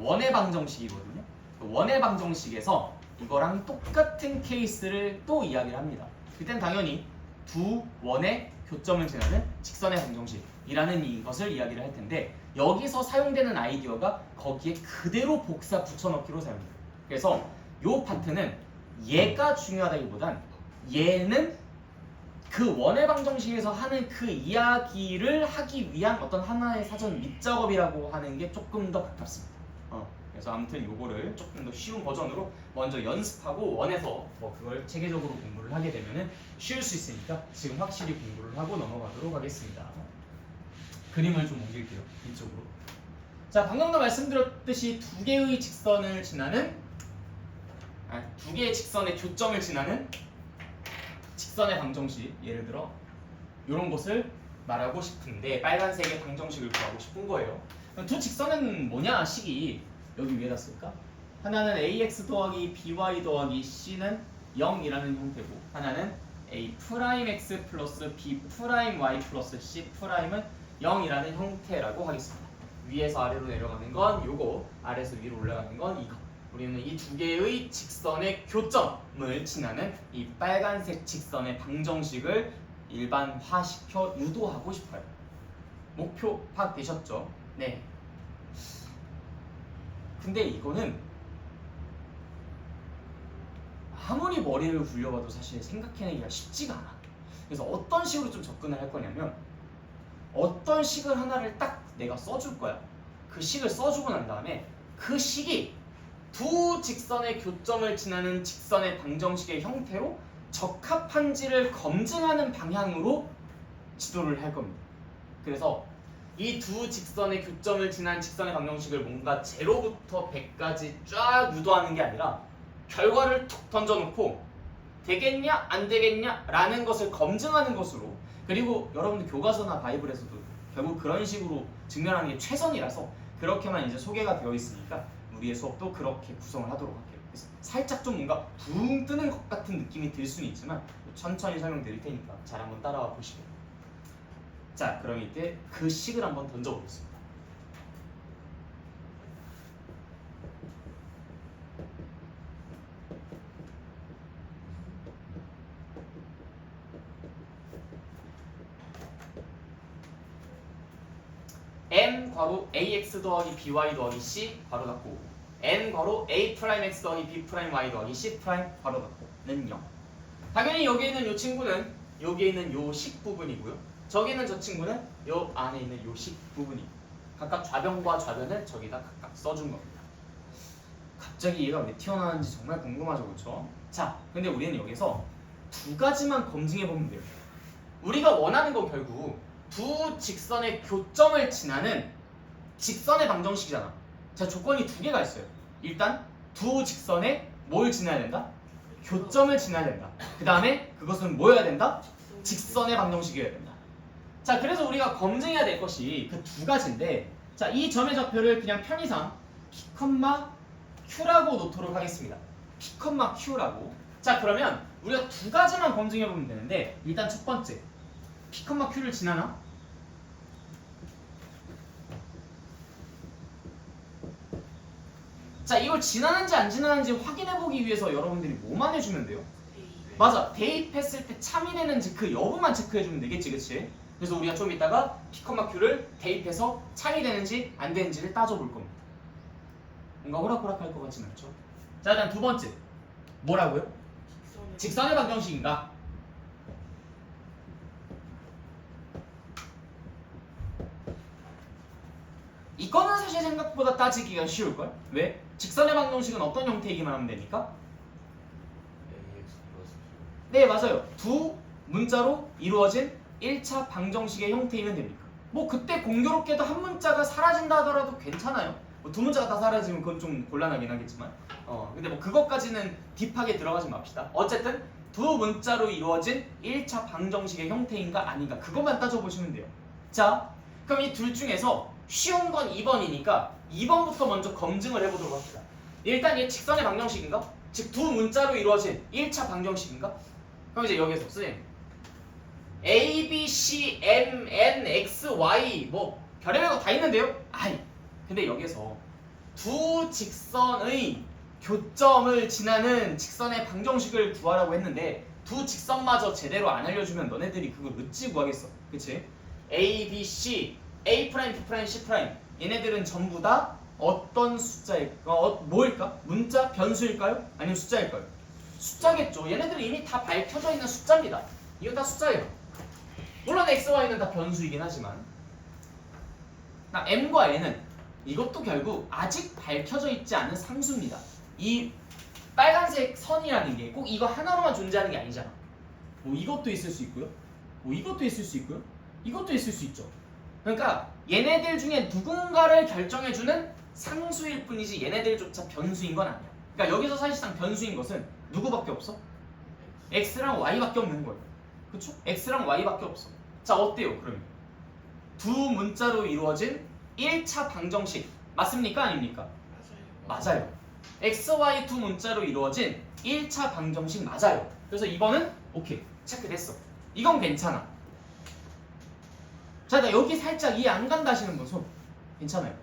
원의 방정식이거든요. 원의 방정식에서 이거랑 똑같은 케이스를 또 이야기를 합니다. 그땐 당연히 두 원의 교점을 지나는 직선의 방정식이라는 이것을 이야기를 할 텐데 여기서 사용되는 아이디어가 거기에 그대로 복사 붙여넣기로 사용돼요. 그래서 요 파트는 얘가 중요하다기보단 얘는 그 원의 방정식에서 하는 그 이야기를 하기 위한 어떤 하나의 사전 밑작업이라고 하는 게 조금 더 가깝습니다. 그래서 아무튼 요거를 조금 더 쉬운 버전으로 먼저 연습하고 원에서 뭐 그걸 체계적으로 공부를 하게 되면은 쉬울 수 있으니까 지금 확실히 공부를 하고 넘어가도록 하겠습니다. 그림을 좀 옮길게요. 이쪽으로. 자, 방금도 말씀드렸듯이 두 개의 직선을 지나는 두 개의 직선의 교점을 지나는 직선의 방정식, 예를 들어 이런 것을 말하고 싶은데 빨간색의 방정식을 구하고 싶은 거예요. 두 직선은 뭐냐? 식이 여기 위에다 쓸까? 하나는 ax 더하기 by 더하기 c는 0이라는 형태고 하나는 a 프라임 x 플러스 b 프라임 y 플러스 c 프라임은 0이라는 형태라고 하겠습니다. 위에서 아래로 내려가는 건 요거, 아래에서 위로 올라가는 건 이거. 우리는 이 두 개의 직선의 교점을 지나는 이 빨간색 직선의 방정식을 일반화시켜 유도하고 싶어요. 목표 파악되셨죠? 네. 근데 이거는 아무리 머리를 굴려봐도 사실 생각해내기가 쉽지가 않아. 그래서 어떤 식으로 좀 접근을 할 거냐면 어떤 식을 하나를 딱 내가 써줄 거야. 그 식을 써주고 난 다음에 그 식이 두 직선의 교점을 지나는 직선의 방정식의 형태로 적합한지를 검증하는 방향으로 지도를 할 겁니다. 그래서 이 두 직선의 교점을 지난 직선의 방정식을 뭔가 0부터 100까지 쫙 유도하는 게 아니라 결과를 툭 던져놓고 되겠냐 안 되겠냐 라는 것을 검증하는 것으로, 그리고 여러분들 교과서나 바이블에서도 결국 그런 식으로 증명하는 게 최선이라서 그렇게만 이제 소개가 되어 있으니까 우리의 수업도 그렇게 구성을 하도록 할게요. 그래서 살짝 좀 뭔가 붕 뜨는 것 같은 느낌이 들 수는 있지만 천천히 설명드릴 테니까 잘 한번 따라와 보시고요. 자, 그럼 이때 그 식을 한번 던져보겠습니다. m 괄호 ax 더하기 by 더하기 c 괄호 닫고 n 괄호 a 프라임 x 더하기 b 프라임 y 더하기 c 프라임 괄호 닫고는 0. 당연히 여기에 있는 이 친구는 여기에 있는 요 식 부분이고요. 저기 있는 저 친구는 요 안에 있는 요 식 부분이 각각 좌변과 좌변을 저기다 각각 써준 겁니다. 갑자기 얘가 왜 튀어나왔는지 정말 궁금하죠, 그렇죠? 자, 근데 우리는 여기서 두 가지만 검증해보면 돼요. 우리가 원하는 건 결국 두 직선의 교점을 지나는 직선의 방정식이잖아. 자, 조건이 두 개가 있어요. 일단 두 직선에 뭘 지나야 된다? 교점을 지나야 된다. 그 다음에 그것은 뭐여야 된다? 직선의 방정식이어야 된다. 자, 그래서 우리가 검증해야 될 것이 그 두 가지인데, 자, 이 점의 좌표를 그냥 편의상 P, Q라고 놓도록 하겠습니다. P, Q라고. 자, 그러면 우리가 두 가지만 검증해보면 되는데, 일단 첫 번째 P, Q를 지나나? 자, 이걸 지나는지 안 지나는지 확인해보기 위해서 여러분들이 뭐만 해주면 돼요? 맞아, 대입했을 때 참이되는지 그 여부만 체크해주면 되겠지, 그치? 그래서 우리가 좀 이따가 P, Q를 대입해서 참이되는지 안 되는지를 따져볼 겁니다. 뭔가 호락호락할 것 같진 않죠? 자, 일단 두 번째 뭐라고요? 직선의 방정식인가? 이거는 사실 생각보다 따지기가 쉬울걸? 왜? 직선의 방정식은 어떤 형태이기만 하면 되니까? ax 플러스 q. 네, 맞아요. 두 문자로 이루어진 1차 방정식의 형태이면 됩니까? 뭐 그때 공교롭게도 한 문자가 사라진다 하더라도 괜찮아요. 뭐 두 문자가 다 사라지면 그건 좀 곤란하긴 하겠지만 근데 뭐 그것까지는 딥하게 들어가지 맙시다. 어쨌든 두 문자로 이루어진 1차 방정식의 형태인가 아닌가 그것만 따져보시면 돼요. 자, 그럼 이 둘 중에서 쉬운 건 2번이니까 2번부터 먼저 검증을 해보도록 합시다. 일단 얘 직선의 방정식인가? 즉 두 문자로 이루어진 1차 방정식인가? 그럼 이제 여기서 선생님 A, B, C, M, N, X, Y 뭐 별의별 거 다 있는데요? 아이, 근데 여기서 두 직선의 교점을 지나는 직선의 방정식을 구하라고 했는데 두 직선마저 제대로 안 알려주면 너네들이 그걸 어찌 구하겠어? 그치? A, B, C, A', B', C' 얘네들은 전부 다 어떤 숫자일까? 뭐일까? 문자? 변수일까요? 아니면 숫자일까요? 숫자겠죠. 얘네들은 이미 다 밝혀져 있는 숫자입니다. 이건 다 숫자예요. 물론 X, Y는 다 변수이긴 하지만 M과 N은 이것도 결국 아직 밝혀져 있지 않은 상수입니다. 이 빨간색 선이라는 게 꼭 이거 하나로만 존재하는 게 아니잖아. 뭐 이것도 있을 수 있고요. 뭐 이것도 있을 수 있고요. 이것도 있을 수 있죠. 그러니까 얘네들 중에 누군가를 결정해주는 상수일 뿐이지 얘네들조차 변수인 건 아니야. 그러니까 여기서 사실상 변수인 것은 누구밖에 없어? X랑 Y밖에 없는 거예요. 그쵸? X랑 Y밖에 없어. 자, 어때요 그러면? 두 문자로 이루어진 1차 방정식 맞습니까? 아닙니까? 맞아요. X, Y 두 문자로 이루어진 1차 방정식 맞아요. 그래서 이번은 오케이 체크됐어. 이건 괜찮아. 자, 나 여기 살짝 이해 안 간다 하시는 분 손. 괜찮아요.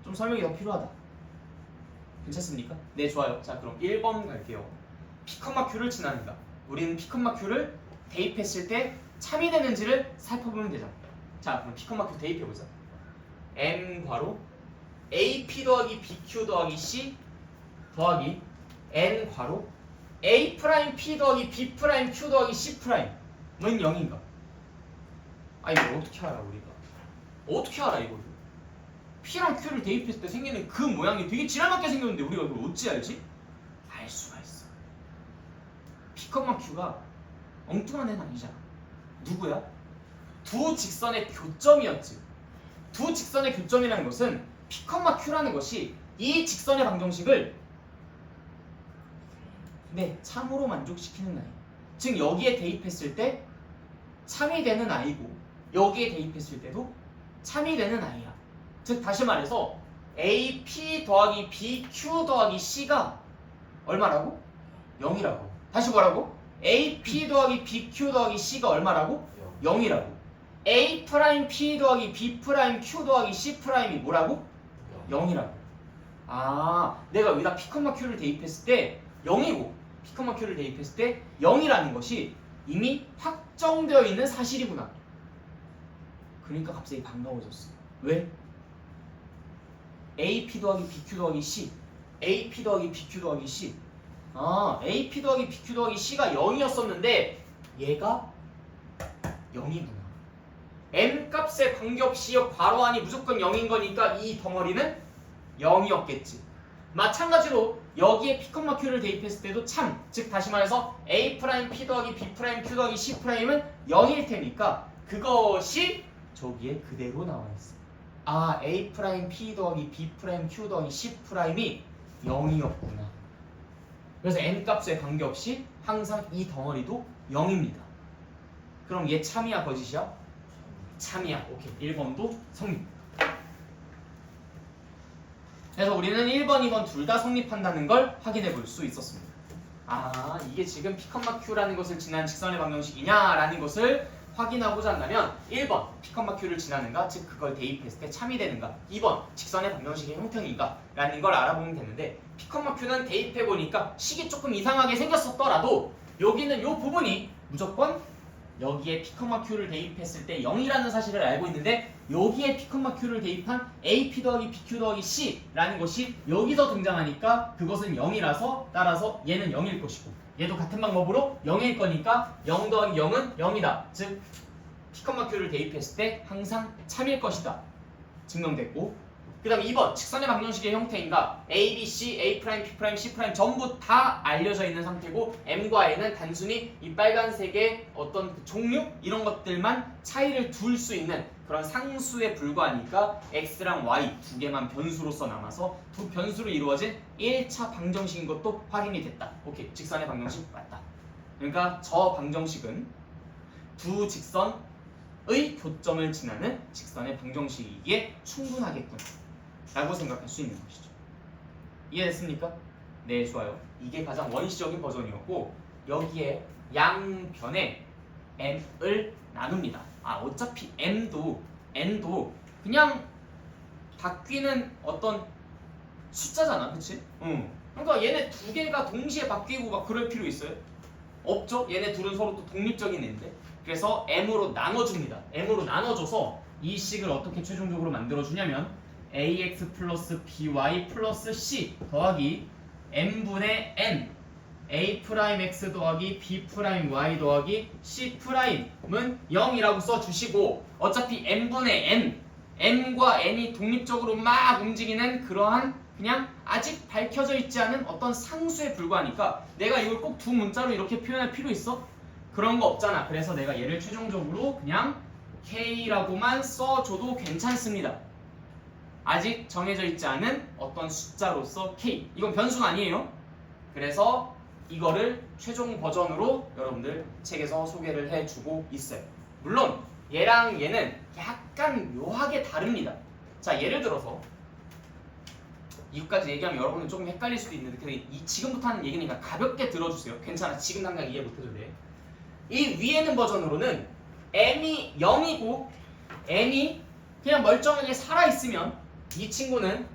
좀 설명이 더 필요하다. 괜찮습니까? 네, 좋아요. 자, 그럼 1번 갈게요. P, Q를 지납니다. 우리는 P, Q를 대입했을 때 참이되는지를 살펴보면 되잖아. 자, 그럼 P, Q 대입해보자. M 괄호 AP 더하기 BQ 더하기 C 더하기 N 괄호 A 프라임 P 더하기 B 프라임 Q 더하기 C 프라임은 0인가? 아, 이거 어떻게 알아 우리가? 어떻게 알아 이거? P랑 Q를 대입했을 때 생기는 그 모양이 되게 지랄맞게 생겼는데 우리가 그걸 어찌 알지? 알 수가 있어. P, Q가 엉뚱한 애는 아니잖아. 누구야? 두 직선의 교점이었지. 두 직선의 교점이라는 것은 P, Q라는 것이 이 직선의 방정식을 참으로 만족시키는 아이. 즉 여기에 대입했을 때 참이 되는 아이고 여기에 대입했을 때도 참이 되는 아이야. 즉 다시 말해서 AP 더하기 BQ 더하기 C가 얼마라고? 0이라고. 다시 뭐라고? AP 더하기 BQ 더하기 C가 얼마라고? 0이라고. A 프라임 P 더하기 B 프라임 Q 더하기 C 프라임이 뭐라고? 0이라고. 아, 내가 여기다 P, Q를 대입했을 때 0이고 P, Q를 대입했을 때 0이라는 것이 이미 확정되어 있는 사실이구나. 그러니까 갑자기 반가워졌어. 왜? AP 더하기 BQ 더하기 C AP 더하기 BQ 더하기 C AP 더하기 BQ 더하기 C가 0이었었는데 얘가 0이구나. M 값에 관계없이 괄호 안이 무조건 0인 거니까 이 덩어리는 0이었겠지. 마찬가지로 여기에 P, Q를 대입했을 때도 참, 즉 다시 말해서 A 프라임 P 더하기 B 프라임 Q 더하기 C 프라임은 0일 테니까 그것이 저기에 그대로 나와 있어. 아, A 프라임 P 더하기 B 프라임 Q 더하기 C 프라임이 0이었구나. 그래서 N 값에 관계없이 항상 이 덩어리도 0입니다. 그럼 얘 참이야 거짓이야? 참이야. 오케이. 1번도 성립. 그래서 우리는 1번, 2번 둘 다 성립한다는 걸 확인해 볼 수 있었습니다. 아, 이게 지금 P, Q라는 것을 지난 직선의 방정식이냐라는 것을 확인하고자 한다면 1번 P, Q를 지나는가, 즉 그걸 대입했을 때 참이 되는가, 2번 직선의 방정식의 형태인가 라는 걸 알아보면 되는데 P, Q는 대입해보니까 식이 조금 이상하게 생겼었더라도 여기는 이 부분이 무조건 여기에 P, Q를 대입했을 때 0이라는 사실을 알고 있는데 여기에 P, Q를 대입한 AP 더하기 BQ 더하기 C라는 것이 여기서 등장하니까 그것은 0이라서 따라서 얘는 0일 것이고 얘도 같은 방법으로 0일 거니까 0 더하기 0은 0이다. 즉 P, Q를 대입했을 때 항상 참일 것이다. 증명됐고 그 다음 2번 직선의 방정식의 형태인가 A, B, C, A', P', C' 전부 다 알려져 있는 상태고 M과 N은 단순히 이 빨간색의 어떤 그 종류 이런 것들만 차이를 둘 수 있는 그런 상수에 불과하니까 X랑 Y 두 개만 변수로서 남아서 두 변수로 이루어진 1차 방정식인 것도 확인이 됐다. 오케이, 직선의 방정식 맞다. 그러니까 저 방정식은 두 직선의 교점을 지나는 직선의 방정식이기에 충분하겠군 라고 생각할 수 있는 것이죠. 이해됐습니까? 네, 좋아요. 이게 가장 원시적인 버전이었고 여기에 양변에 m을 나눕니다. 아, 어차피 m도 n도 그냥 바뀌는 어떤 숫자잖아, 그치? 그러니까 얘네 두 개가 동시에 바뀌고 막 그럴 필요 있어요? 없죠? 얘네 둘은 서로 또 독립적인 애인데. 그래서 m으로 나눠줍니다. m으로 나눠줘서 이 식을 어떻게 최종적으로 만들어주냐면 ax 플러스 by 플러스 c 더하기 m분의 n a 프라임 x 더하기 b 프라임 y 더하기 c 프라임은 0이라고 써주시고 어차피 m분의 n m과 n이 독립적으로 막 움직이는 그러한 그냥 아직 밝혀져 있지 않은 어떤 상수에 불과하니까 내가 이걸 꼭 두 문자로 이렇게 표현할 필요 있어? 그런 거 없잖아. 그래서 내가 얘를 최종적으로 그냥 k라고만 써줘도 괜찮습니다. 아직 정해져 있지 않은 어떤 숫자로서 k. 이건 변수는 아니에요. 그래서 이거를 최종 버전으로 여러분들 책에서 소개를 해주고 있어요. 물론 얘랑 얘는 약간 묘하게 다릅니다. 자, 예를 들어서 이것까지 얘기하면 여러분은 조금 헷갈릴 수도 있는데 근데 지금부터 하는 얘기니까 가볍게 들어주세요. 괜찮아. 지금 당장 이해 못해도 돼. 이 위에 있는 버전으로는 m이 0이고 n이 그냥 멀쩡하게 살아있으면 이 친구는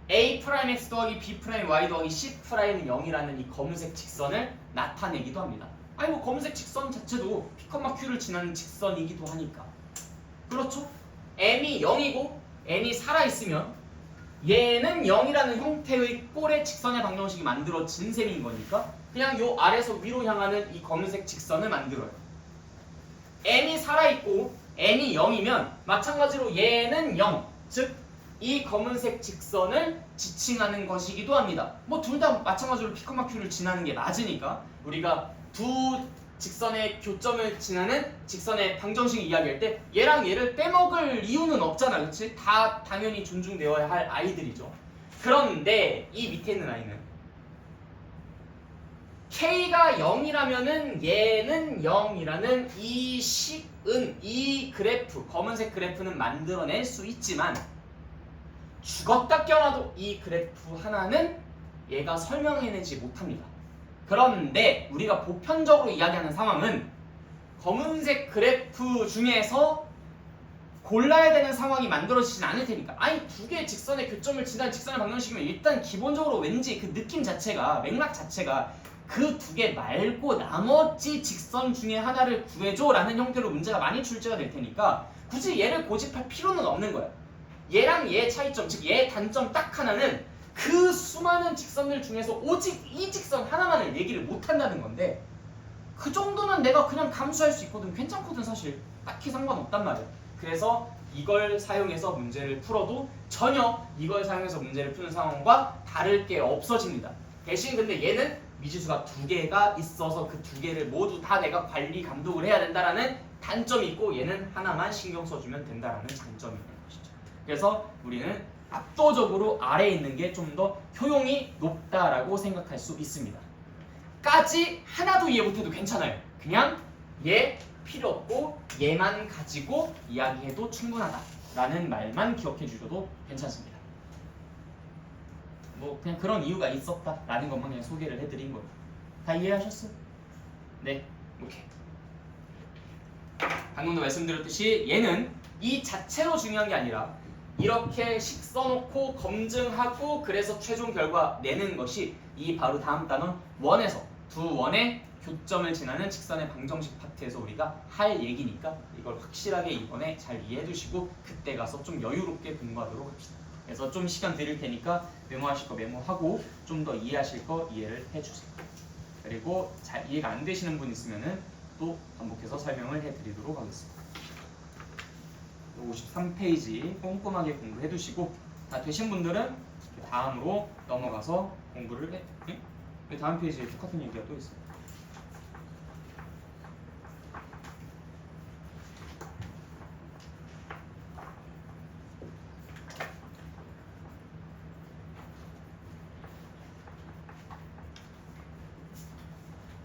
a'(x) 더하기 b'(y) 더하기 c'(은 0이라는 이 검은색 직선을 나타내기도 합니다. 아니 뭐 검은색 직선 자체도 P, Q를 지나는 직선이기도 하니까. 그렇죠? m이 0이고 n이 살아있으면 얘는 0이라는 형태의 꼴의 직선의 방정식이 만들어진 셈인 거니까 그냥 요 아래에서 위로 향하는 이 검은색 직선을 만들어요. n이 살아있고 n이 0이면 마찬가지로 얘는 0, 즉 이 검은색 직선을 지칭하는 것이기도 합니다. 뭐 둘 다 마찬가지로 P, Q를 지나는 게 맞으니까 우리가 두 직선의 교점을 지나는 직선의 방정식을 이야기할 때 얘랑 얘를 빼먹을 이유는 없잖아, 그렇지? 다 당연히 존중되어야 할 아이들이죠. 그런데 이 밑에 있는 아이는 K가 0이라면은 얘는 0이라는 이 식은 이 그래프, 검은색 그래프는 만들어낼 수 있지만 죽었다 깨어나도 이 그래프 하나는 얘가 설명해내지 못합니다. 그런데 우리가 보편적으로 이야기하는 상황은 검은색 그래프 중에서 골라야 되는 상황이 만들어지진 않을 테니까 아니 두 개의 직선의 교점을 지나는 직선의 방정식이면 일단 기본적으로 왠지 그 느낌 자체가 맥락 자체가 그 두 개 말고 나머지 직선 중에 하나를 구해줘 라는 형태로 문제가 많이 출제가 될 테니까 굳이 얘를 고집할 필요는 없는 거야. 얘랑 얘의 차이점, 즉 얘의 단점 딱 하나는 그 수많은 직선들 중에서 오직 이 직선 하나만을 얘기를 못한다는 건데 그 정도는 내가 그냥 감수할 수 있거든. 괜찮거든 사실. 딱히 상관없단 말이야. 그래서 이걸 사용해서 문제를 풀어도 전혀 이걸 사용해서 문제를 푸는 상황과 다를 게 없어집니다. 대신 근데 얘는 미지수가 두 개가 있어서 그 두 개를 모두 다 내가 관리 감독을 해야 된다라는 단점이 있고 얘는 하나만 신경 써주면 된다라는 장점이 있는 것이죠. 그래서 우리는 압도적으로 아래에 있는 게 좀 더 효용이 높다라고 생각할 수 있습니다. 까지 하나도 이해 못해도 괜찮아요. 그냥 얘 필요 없고 얘만 가지고 이야기해도 충분하다라는 말만 기억해 주셔도 괜찮습니다. 뭐 그냥 그런 이유가 있었다라는 것만 그냥 소개를 해드린 거예요. 다 이해하셨어요? 네, 오케이. 방금도 말씀드렸듯이 얘는 이 자체로 중요한 게 아니라 이렇게 식 써놓고 검증하고 그래서 최종 결과 내는 것이 이 바로 다음 단원 원에서 두 원의 교점을 지나는 직선의 방정식 파트에서 우리가 할 얘기니까 이걸 확실하게 이번에 잘 이해해 두시고 그때 가서 좀 여유롭게 공부하도록 합시다. 그래서 좀 시간 드릴 테니까 메모하실 거 메모하고 좀 더 이해하실 거 이해를 해주세요. 그리고 잘 이해가 안 되시는 분 있으면은 또 반복해서 설명을 해드리도록 하겠습니다. 53페이지 꼼꼼하게 공부해 두시고 다 되신 분들은 다음으로 넘어가서 공부를 해. 네? 다음 페이지에 똑같은 얘기가 또 있어요.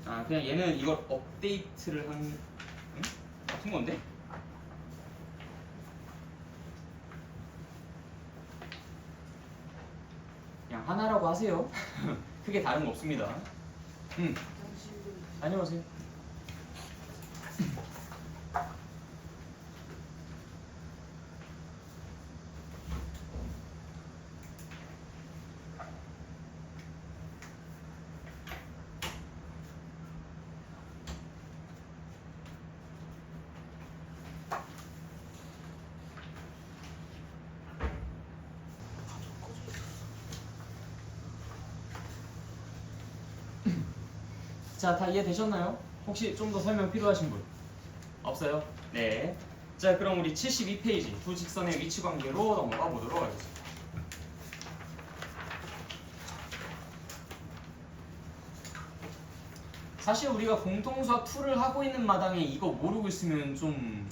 아 그냥 얘는 이걸 업데이트를 한 같은 건데? 그냥 하나라고 하세요. 크게 다른 거 없습니다. 안녕하세요. 자, 다 이해되셨나요? 혹시 좀 더 설명 필요하신 분? 없어요? 네. 자, 그럼 우리 72페이지 두 직선의 위치 관계로 넘어가 보도록 하겠습니다. 사실 우리가 공통수학 2를 하고 있는 마당에 이거 모르고 있으면 좀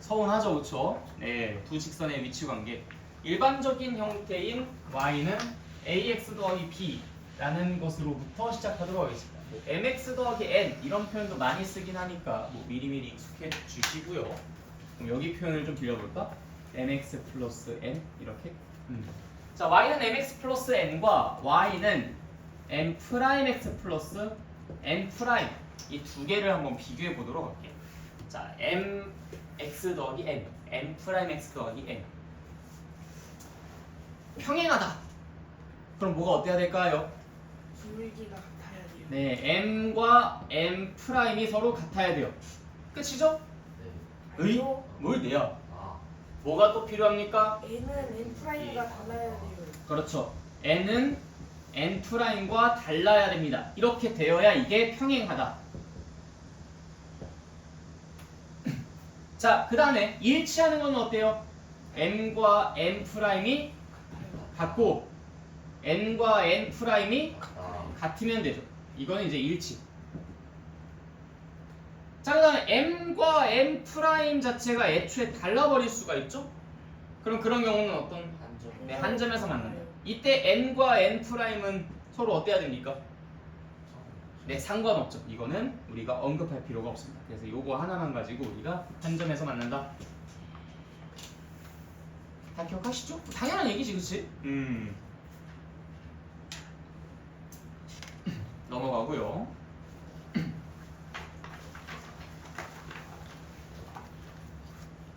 서운하죠, 그렇죠? 네, 두 직선의 위치 관계. 일반적인 형태인 y는 ax 더하기 b라는 것으로부터 시작하도록 하겠습니다. 뭐 mx 더하기 n 이런 표현도 많이 쓰긴 하니까 뭐 미리미리 익숙해 주시고요. 그럼 여기 표현을 좀 빌려볼까? mx 플러스 n 이렇게. 자, y는 mx 플러스 n과 y는 m 프라임 x 플러스 n 프라임 이 두 개를 한번 비교해 보도록 할게요. 자, m x 더하기 n, m 프라임 x 더하기 n 평행하다. 그럼 뭐가 어때야 될까요? 줄기가 같아야 돼요. 네, m과 m 프라임이 서로 같아야 돼요. 끝이죠? 네. 의? 뭘 내야? 아. 뭐가 또 필요합니까? N은 N 프라임과 달라야 돼요. 그렇죠. n은 n 프라임과 달라야 됩니다. 이렇게 되어야 이게 평행하다. 자, 그 다음에 일치하는 건 어때요? n과 n 프라임이 같고 n과 n 프라임이 아. 같으면 되죠. 이거는 이제 일치. 자, 그 다음에 m과 n 프라임 자체가 애초에 달라버릴 수가 있죠? 그럼 그런 경우는 어떤 한점. 네, 한 점에서 만난다. 이때 n과 n 프라임은 서로 어때야 됩니까? 네, 상관없죠. 이거는 우리가 언급할 필요가 없습니다. 그래서 요거 하나만 가지고 우리가 한 점에서 만난다. 다 기억하시죠? 당연한 얘기지, 그치? 넘어가고요.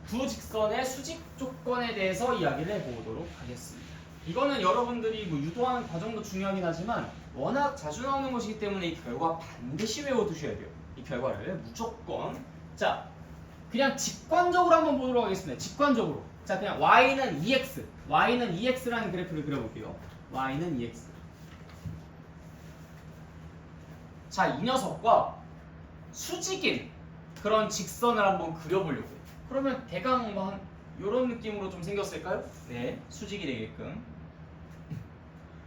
두 직선의 수직 조건에 대해서 이야기를 해보도록 하겠습니다. 이거는 여러분들이 뭐 유도하는 과정도 중요하긴 하지만 워낙 자주 나오는 것이기 때문에 이 결과 반드시 외워두셔야 돼요. 이 결과를 무조건. 자, 그냥 직관적으로 한번 보도록 하겠습니다. 직관적으로. 자, 그냥 y는 2x, y는 2x라는 그래프를 그려볼게요. y는 2x. 자, 이 녀석과 수직인 그런 직선을 한번 그려보려고요. 그러면 대강 뭐 한 이런 느낌으로 좀 생겼을까요? 네, 수직이 되게끔.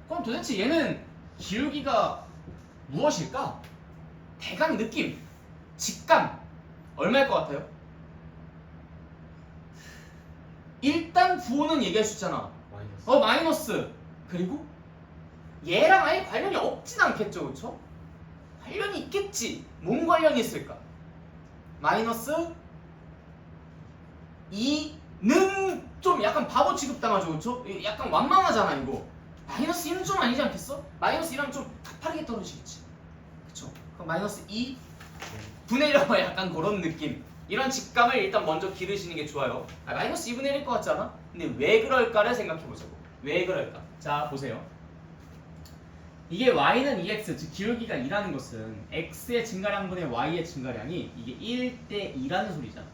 그럼 도대체 얘는 기울기가 무엇일까? 대강 느낌, 직감 얼마일 것 같아요? 일단 부호는 얘기할 수 있잖아. 마이너스. 마이너스. 그리고 얘랑 아예 관련이 없진 않겠죠, 그렇죠? 관련이 있겠지. 뭔 관련이 있을까? 마이너스 2는 좀 약간 바보 취급당하죠, 그렇죠? 약간 완만하잖아 이거. 마이너스 2는 좀 아니지 않겠어? 마이너스 2랑 좀 가파르게 떨어지겠지, 그렇죠? 그럼 마이너스 2 분의 1하고 약간 그런 느낌. 이런 직감을 일단 먼저 기르시는 게 좋아요. 마이너스 2분의 1일 것 같지 않아? 근데 왜 그럴까를 생각해보자고. 왜 그럴까? 자, 보세요. 이게 y는 2x, 즉 기울기가 2라는 것은 x의 증가량분의 y의 증가량이 이게 1대 2라는 소리잖아.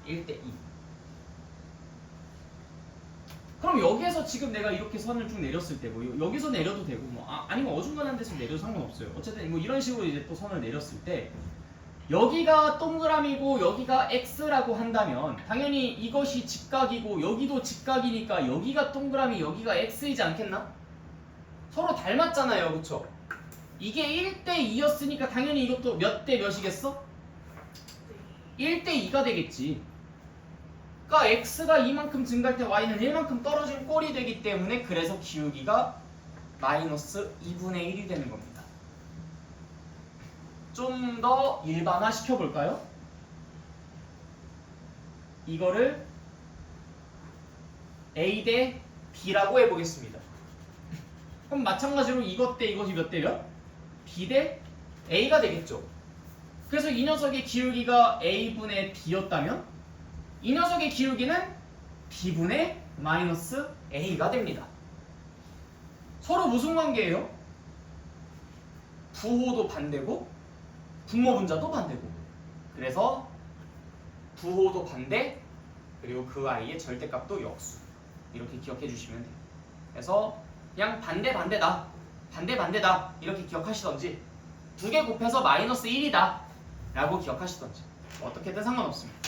1대 2. 그럼 여기에서 지금 내가 이렇게 선을 쭉 내렸을 때 뭐 여기서 내려도 되고 뭐 아니면 어중간한 데서 내려도 상관없어요. 어쨌든 뭐 이런 식으로 이제 또 선을 내렸을 때 여기가 동그라미고 여기가 x라고 한다면 당연히 이것이 직각이고 여기도 직각이니까 여기가 동그라미 여기가 x이지 않겠나? 서로 닮았잖아요, 그쵸? 이게 1대 2였으니까 당연히 이것도 몇 대 몇이겠어? 1대 2가 되겠지. 그러니까 x가 이만큼 증가할 때 y는 1만큼 떨어진 꼴이 되기 때문에 그래서 기울기가 마이너스 2분의 1이 되는 겁니다. 좀 더 일반화 시켜볼까요? 이거를 A 대 B라고 해보겠습니다. 그럼 마찬가지로 이것 대 이것이 몇 대 몇? B 대 A가 되겠죠. 그래서 이 녀석의 기울기가 A분의 B였다면 이 녀석의 기울기는 B분의 마이너스 A가 됩니다. 서로 무슨 관계예요? 부호도 반대고 분모분자도 반대고. 그래서 부호도 반대, 그리고 그 아이의 절대값도 역수. 이렇게 기억해 주시면 돼요. 그래서 그냥 반대다 이렇게 기억하시던지 두 개 곱해서 마이너스 1이다 라고 기억하시던지 어떻게든 상관없습니다.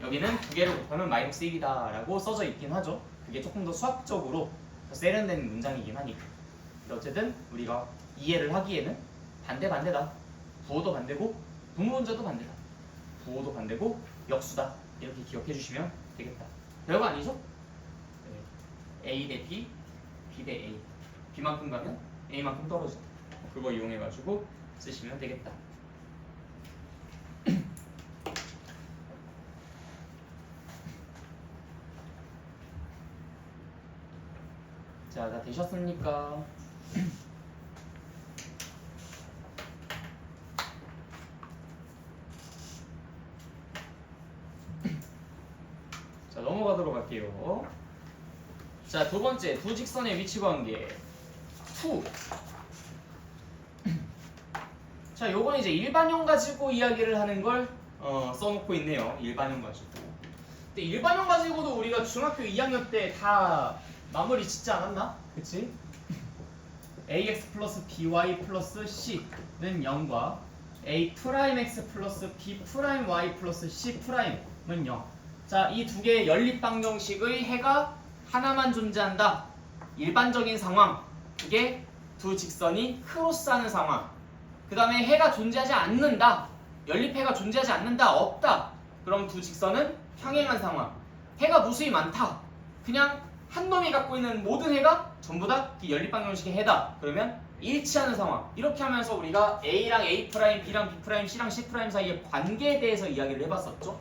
여기는 두 개를 곱하면 마이너스 1이다 라고 써져 있긴 하죠. 그게 조금 더 수학적으로 더 세련된 문장이긴 하니까. 근데 어쨌든 우리가 이해를 하기에는 반대다. 부호도 반대고 분모문자도 반대다. 부호도 반대고 역수다. 이렇게 기억해 주시면 되겠다. 별거 아니죠? 네. A 대 B, B 대 A. B만큼 가면 A만큼 떨어진다. 그거 이용해가지고 쓰시면 되겠다. 자, 다 되셨습니까? 자, 넘어가도록 할게요. 자, 두 번째, 두 직선의 위치 관계. 2. 자, 요건 이제 일반형 가지고 이야기를 하는 걸 써놓고 있네요. 일반형 가지고. 근데 일반형 가지고도 우리가 중학교 2학년 때 다 마무리 짓지 않았나? 그치? ax 플러스 by 플러스 c는 0과 a'x 플러스 b'y 플러스 c'은 0. 자, 이 두 개의 연립방정식의 해가 하나만 존재한다. 일반적인 상황. 이게 두 직선이 크로스하는 상황. 그 다음에 해가 존재하지 않는다. 연립해가 존재하지 않는다. 없다. 그럼 두 직선은 평행한 상황. 해가 무수히 많다. 그냥 한 놈이 갖고 있는 모든 해가 전부 다 이 연립방정식의 해다. 그러면 일치하는 상황. 이렇게 하면서 우리가 A랑 A', B랑 B', C랑 C' 사이의 관계에 대해서 이야기를 해봤었죠.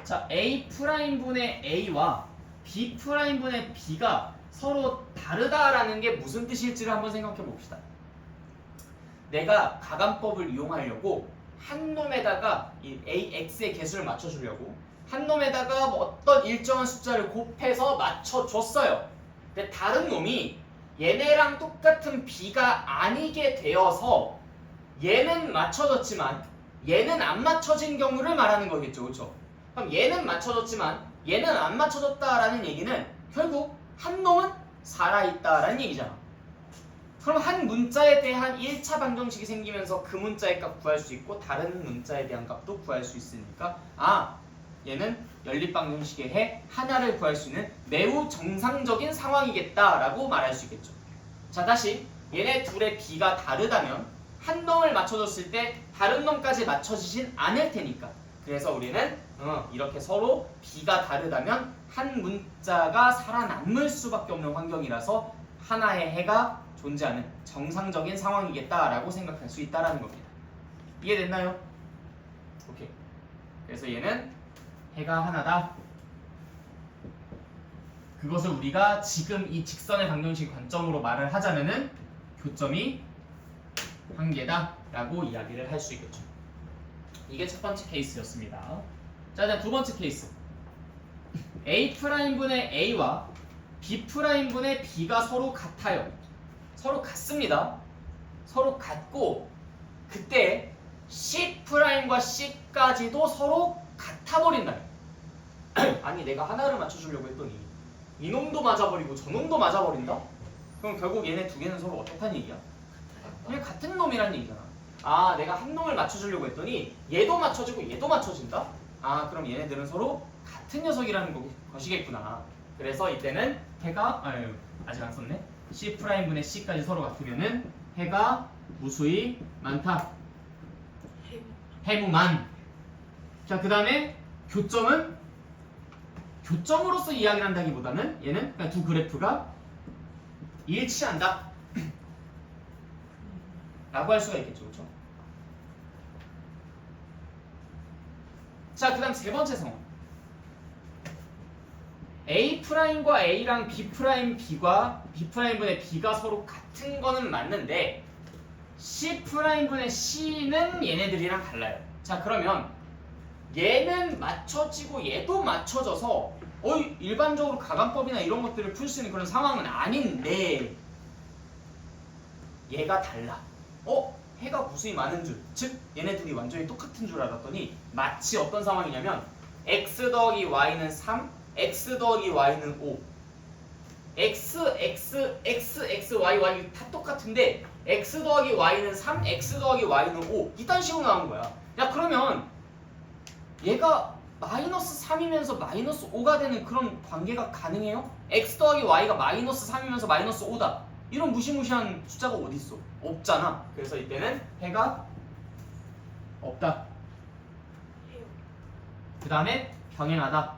자, A'분의 A와 B'분의 B가 서로 다르다라는 게 무슨 뜻일지를 한번 생각해 봅시다. 내가 가감법을 이용하려고 한 놈에다가 이 AX의 개수를 맞춰주려고 한 놈에다가 뭐 어떤 일정한 숫자를 곱해서 맞춰줬어요. 근데 다른 놈이 얘네랑 똑같은 B가 아니게 되어서 얘는 맞춰졌지만 얘는 안 맞춰진 경우를 말하는 거겠죠. 그렇죠? 그럼 얘는 맞춰졌지만 얘는 안 맞춰졌다라는 얘기는 결국 한 놈은 살아있다라는 얘기잖아. 그럼 한 문자에 대한 1차 방정식이 생기면서 그 문자의 값 구할 수 있고 다른 문자에 대한 값도 구할 수 있으니까 얘는 연립방정식의 해 하나를 구할 수 있는 매우 정상적인 상황이겠다라고 말할 수 있겠죠. 자, 다시 얘네 둘의 B가 다르다면 한 놈을 맞춰줬을 때 다른 놈까지 맞춰지진 않을 테니까 그래서 우리는 이렇게 서로 B가 다르다면 한 문자가 살아남을 수밖에 없는 환경이라서 하나의 해가 존재하는 정상적인 상황이겠다라고 생각할 수 있다는 겁니다. 이해됐나요? 오케이. 그래서 얘는 해가 하나다. 그것을 우리가 지금 이 직선의 방정식 관점으로 말을 하자면은 교점이 한 개다 라고 이야기를 할 수 있겠죠. 이게 첫 번째 케이스였습니다. 자, 다음 두 번째 케이스. A'분의 A와 B'분의 B가 서로 같아요. 서로 같습니다. 서로 같고 그때 C'과 C까지도 서로 같아버린다. 아니 내가 하나를 맞춰주려고 했더니 이놈도 맞아버리고 저놈도 맞아버린다? 그럼 결국 얘네 두 개는 서로 어떻다는 얘기야? 그냥 같은 놈이란 얘기잖아. 내가 한 놈을 맞춰주려고 했더니 얘도 맞춰지고 얘도 맞춰진다? 그럼 얘네들은 서로 같은 녀석이라는 것이겠구나. 그래서 이때는 해가 아직 안 썼네. C'분의 C까지 서로 같으면은 해가 무수히 많다. 해무만. 자, 그 다음에 교점으로서 이야기를 한다기보다는 얘는 그냥 두 그래프가 일치한다 라고 할 수가 있겠죠. 그렇죠? 자, 그 다음 세 번째 상황. A'과 A랑 B'과 B'분의 B가 서로 같은 거는 맞는데 C'분의 C는 얘네들이랑 달라요. 자, 그러면 얘는 맞춰지고 얘도 맞춰져서 일반적으로 가감법이나 이런 것들을 풀 수 있는 그런 상황은 아닌데 얘가 달라. 해가 무수히 많은 줄, 즉 얘네들이 완전히 똑같은 줄 알았더니 마치 어떤 상황이냐면 x 더하기 y는 3, x 더하기 y는 5 x, y, y 다 똑같은데 x 더하기 y는 3, x 더하기 y는 5 이딴 식으로 나온 거야. 야 그러면 얘가 마이너스 3이면서 마이너스 5가 되는 그런 관계가 가능해요? x 더하기 y가 마이너스 3이면서 마이너스 5다. 이런 무시무시한 숫자가 어디 있어? 없잖아. 그래서 이때는 해가 없다. 해요. 그 다음에 병행하다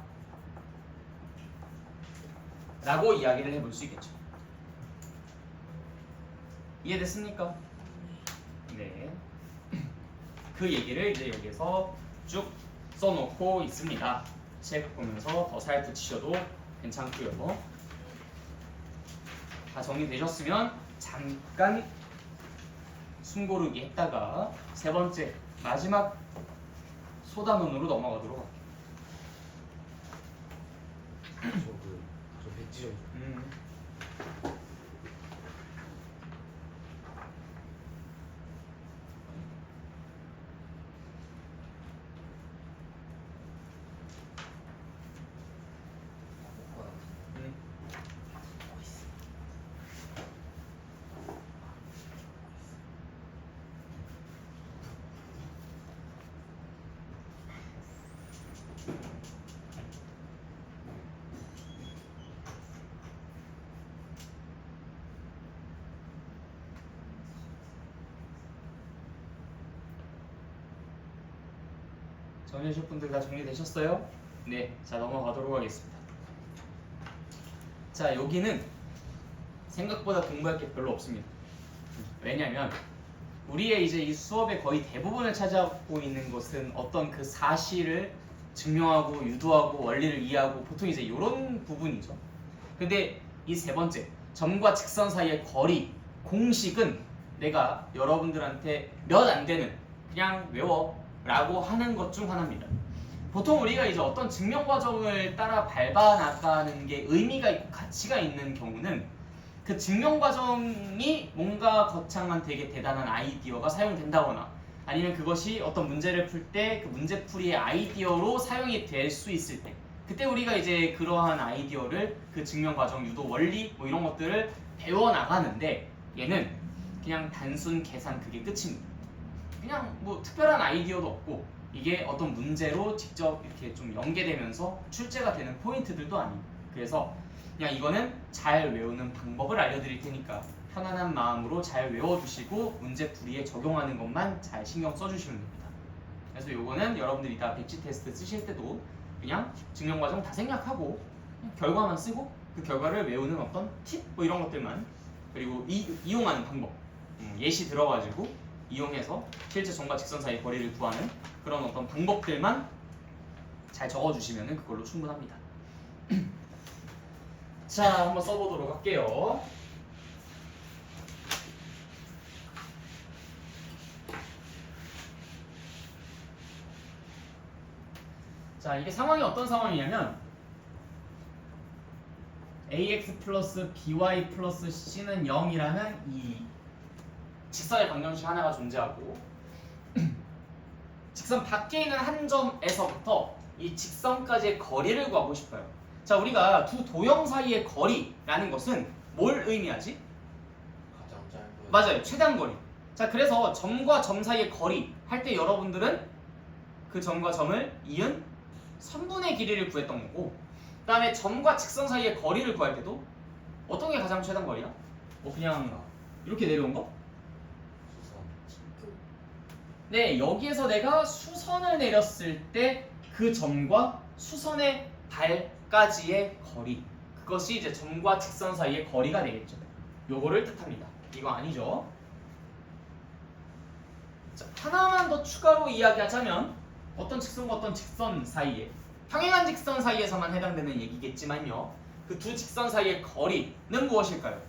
라고 이야기를 해볼 수 있겠죠. 이해됐습니까? 네. 그 얘기를 이제 여기서 쭉 써놓고 있습니다. 책 보면서 더 살펴치셔도 괜찮고요. 다 정리되셨으면 잠깐 숨고르기 했다가 세 번째 마지막 소단원으로 넘어가도록 할게요. 저 백지영. 정리하실 분들 다 정리되셨어요? 네, 자 넘어가도록 하겠습니다. 자 여기는 생각보다 공부할 게 별로 없습니다. 왜냐면 우리의 이제 이 수업의 거의 대부분을 차지하고 있는 것은 어떤 그 사실을 증명하고 유도하고 원리를 이해하고 보통 이제 이런 부분이죠. 근데 이 세 번째 점과 직선 사이의 거리 공식은 내가 여러분들한테 몇 안 되는 그냥 외워 라고 하는 것 중 하나입니다. 보통 우리가 이제 어떤 증명 과정을 따라 밟아 나가는 게 의미가 있고 가치가 있는 경우는 그 증명 과정이 뭔가 거창한 되게 대단한 아이디어가 사용된다거나 아니면 그것이 어떤 문제를 풀 때 그 문제풀이의 아이디어로 사용이 될 수 있을 때 그때 우리가 이제 그러한 아이디어를 그 증명 과정, 유도, 원리 뭐 이런 것들을 배워 나가는데 얘는 그냥 단순 계산 그게 끝입니다. 그냥 뭐 특별한 아이디어도 없고 이게 어떤 문제로 직접 이렇게 좀 연계되면서 출제가 되는 포인트들도 아니에요. 그래서 그냥 이거는 잘 외우는 방법을 알려드릴 테니까 편안한 마음으로 잘 외워두시고 문제풀이에 적용하는 것만 잘 신경 써주시면 됩니다. 그래서 요거는 여러분들이 이따 백지 테스트 쓰실 때도 그냥 증명 과정 다 생략하고 결과만 쓰고 그 결과를 외우는 어떤 팁 뭐 이런 것들만 그리고 이용하는 방법 예시 들어가지고 이용해서 실제 점과 직선 사이 거리를 구하는 그런 어떤 방법들만 잘 적어주시면 그걸로 충분합니다. 자, 한번 써보도록 할게요. 자, 이게 상황이 어떤 상황이냐면 ax 플러스 by 플러스 c는 0이라는 이 직선의 방정식 하나가 존재하고 직선 밖에 있는 한 점에서부터 이 직선까지의 거리를 구하고 싶어요. 자, 우리가 두 도형 사이의 거리라는 것은 뭘 의미하지? 가장 짧은. 맞아요, 최단 거리. 자, 그래서 점과 점 사이의 거리 할 때 여러분들은 그 점과 점을 이은 선분의 길이를 구했던 거고 그 다음에 점과 직선 사이의 거리를 구할 때도 어떤 게 가장 최단 거리야? 뭐 그냥 이렇게 내려온 거? 수선. 네, 여기에서 내가 수선을 내렸을 때 그 점과 수선의 발까지의 거리 그것이 이제 점과 직선 사이의 거리가 되겠죠. 요거를 뜻합니다. 이거 아니죠? 자, 하나만 더 추가로 이야기하자면 어떤 직선과 어떤 직선 사이에 평행한 직선 사이에서만 해당되는 얘기겠지만요. 그 두 직선 사이의 거리는 무엇일까요?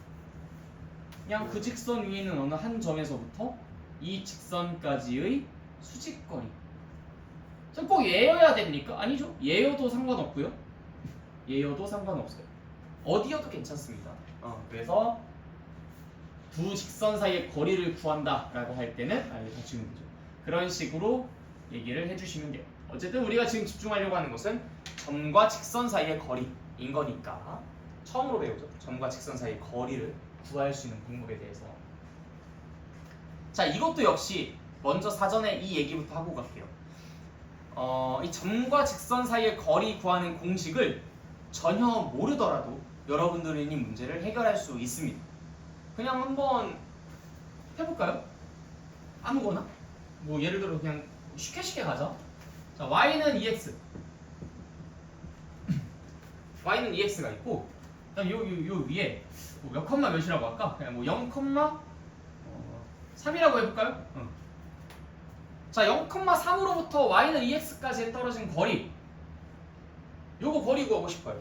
그냥 그 직선 위에 있는 어느 한 점에서부터 이 직선까지의 수직거리. 꼭 얘여야 됩니까? 아니죠. 얘여도 상관없고요. 얘여도 상관없어요. 어디여도 괜찮습니다. 그래서 두 직선 사이의 거리를 구한다라고 할 때는 다 지우면 되죠. 그런 식으로 얘기를 해주시면 돼요. 어쨌든 우리가 지금 집중하려고 하는 것은 점과 직선 사이의 거리인 거니까 처음으로 배우죠. 점과 직선 사이의 거리를 구할 수 있는 방법에 대해서. 자, 이것도 역시 먼저 사전에 이 얘기부터 하고 갈게요. 이 점과 직선 사이의 거리 구하는 공식을 전혀 모르더라도 여러분들은 이 문제를 해결할 수 있습니다. 그냥 한번 해볼까요? 아무거나? 뭐 예를 들어 그냥 쉽게 가자. 자, y는 2x y는 2x가 있고 그다음 요 위에 몇 컴마 몇이라고 할까? 그냥 뭐 0, 3이라고 해볼까요? 자, 0,3으로부터 y는 2x까지 떨어진 거리, 요거 거리 구하고 싶어요.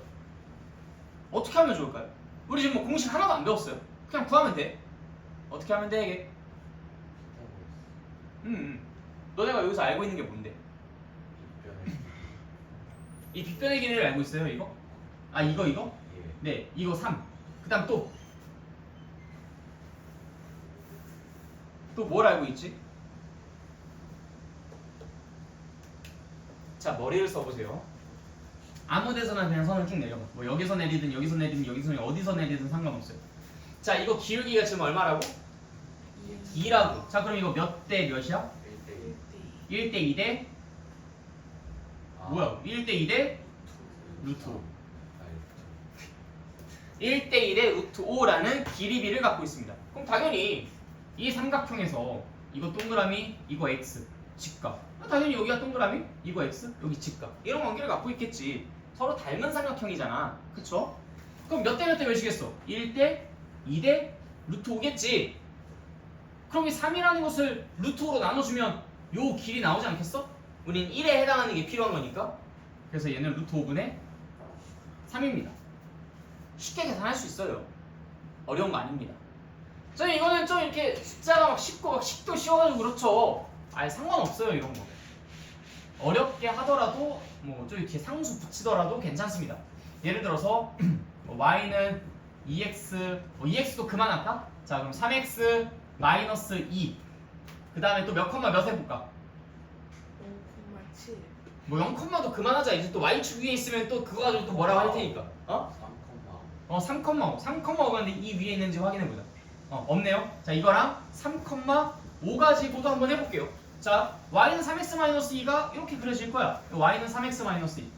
어떻게 하면 좋을까요? 우리 지금 뭐 공식 하나도 안 배웠어요. 그냥 구하면 돼. 어떻게 하면 돼 이게? 너네가 여기서 알고 있는 게 뭔데? 이 빗변의 길이를 알고 있어요 이거? 아 이거? 예. 네, 이거 3. 그 다음 또 뭘 알고 있지? 자, 머리를 써보세요. 아무 데서나 그냥 선을 쭉 내려봐. 뭐 여기서 내리든 여기서 내리든 여기서 어디서 내리든 상관없어요. 자, 이거 기울기가 지금 얼마라고? 2라고. 자, 그럼 이거 몇 대 몇이야? 1대 2대 뭐야? 1대 2대 루트 5. 1대 1의 루트 5라는 길이비를 갖고 있습니다. 그럼 당연히 이 삼각형에서 이거 동그라미, 이거 x, 직각. 당연히 여기가 동그라미, 이거 x, 여기 직각. 이런 관계를 갖고 있겠지. 서로 닮은 삼각형이잖아. 그쵸? 그럼 몇 대 몇 대 몇이겠어? 1대 2대 루트 5겠지. 그럼 이 3이라는 것을 루트 5로 나눠주면 요 길이 나오지 않겠어? 우린 1에 해당하는 게 필요한 거니까. 그래서 얘는 루트 5분의 3입니다. 쉽게 계산할 수 있어요. 어려운 거 아닙니다. 저는 이거는 좀 이렇게 숫자가 막 쉽고 막 식도 쉬워가지고 그렇죠. 아예 상관없어요 이런 거. 어렵게 하더라도 뭐 좀 이렇게 상수 붙이더라도 괜찮습니다. 예를 들어서 y는 2x, 2x도 그만할까? 자 그럼 3x 마이너스 2. 그 다음에 또 몇 컴마 몇 해볼까? 0,7. 뭐 0컴마도 그만하자. 이제 또 y축 위에 있으면 또 그거 가지고 또 뭐라고 할 테니까. 3컴마 5인데 이 위에 있는지 확인해보자. 없네요. 자 이거랑 3,5 가지고도 한번 해볼게요. 자 y는 3x-2가 이렇게 그려질 거야. y는 3x-2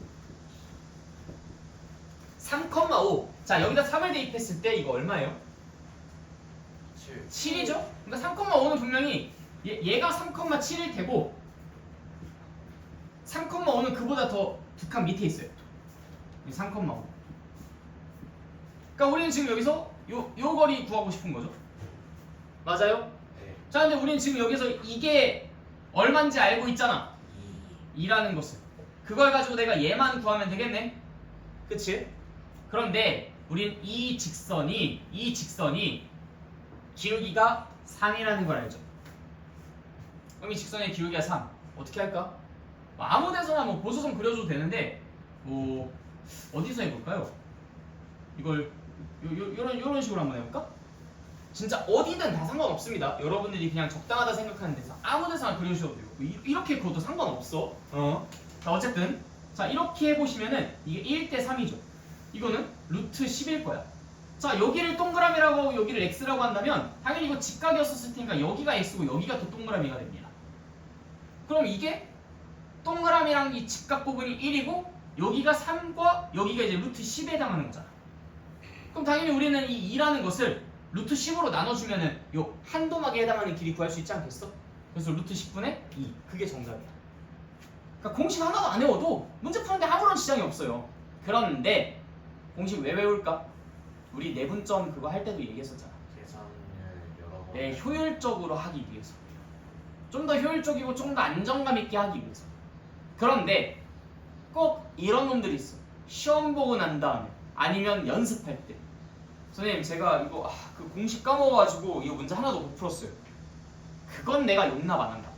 3,5. 자 여기다 3을 대입했을 때 이거 얼마예요? 7이죠? 그러니까 3,5는 분명히 얘가 3,7일 테고 3,5는 그보다 더 두 칸 밑에 있어요. 3,5. 그러니까 우리는 지금 여기서 요 거리 구하고 싶은 거죠. 맞아요? 네. 자 근데 우리는 지금 여기서 이게 얼마인지 알고 있잖아. 2라는 것을. 그걸 가지고 내가 얘만 구하면 되겠네. 그치? 그런데 우린 이 직선이 기울기가 3이라는 걸 알죠. 그럼 이 직선의 기울기가 3. 어떻게 할까? 아무 데서나 뭐 보수선 그려줘도 되는데 뭐 어디서 해볼까요? 이걸 요런 식으로 한번 해볼까? 진짜 어디든 다 상관없습니다. 여러분들이 그냥 적당하다 생각하는 데서 아무 데서나 그려주셔도 되고 이렇게 그어도 상관없어. 자 어쨌든 자 이렇게 해보시면은 이게 1대 3이죠. 이거는 루트 10일 거야. 자 여기를 동그라미라고 여기를 x라고 한다면 당연히 이거 직각이었을 테니까 여기가 x고 여기가 또 동그라미가 됩니다. 그럼 이게 동그라미랑 이 직각 부분이 1이고 여기가 3과 여기가 이제 루트 10에 해당하는 거잖아. 그럼 당연히 우리는 이 2라는 것을 루트 10으로 나눠주면은 요 한도막에 해당하는 길이 구할 수 있지 않겠어? 그래서 루트 10분의 2. 그게 정답이야. 그러니까 공식 하나도 안 외워도 문제 푸는데 아무런 지장이 없어요. 그런데 공식 왜 외울까? 우리 내분점 그거 할 때도 얘기했었잖아. 계산을 여러 번. 네, 효율적으로 하기 위해서. 좀 더 효율적이고 좀 더 안정감 있게 하기 위해서. 그런데 꼭 이런 놈들이 있어. 시험 보고 난 다음에 아니면 연습할 때 선생님 제가 이거 그 공식 까먹어가지고 이거 문제 하나도 못 풀었어요. 그건 내가 용납 안 한다.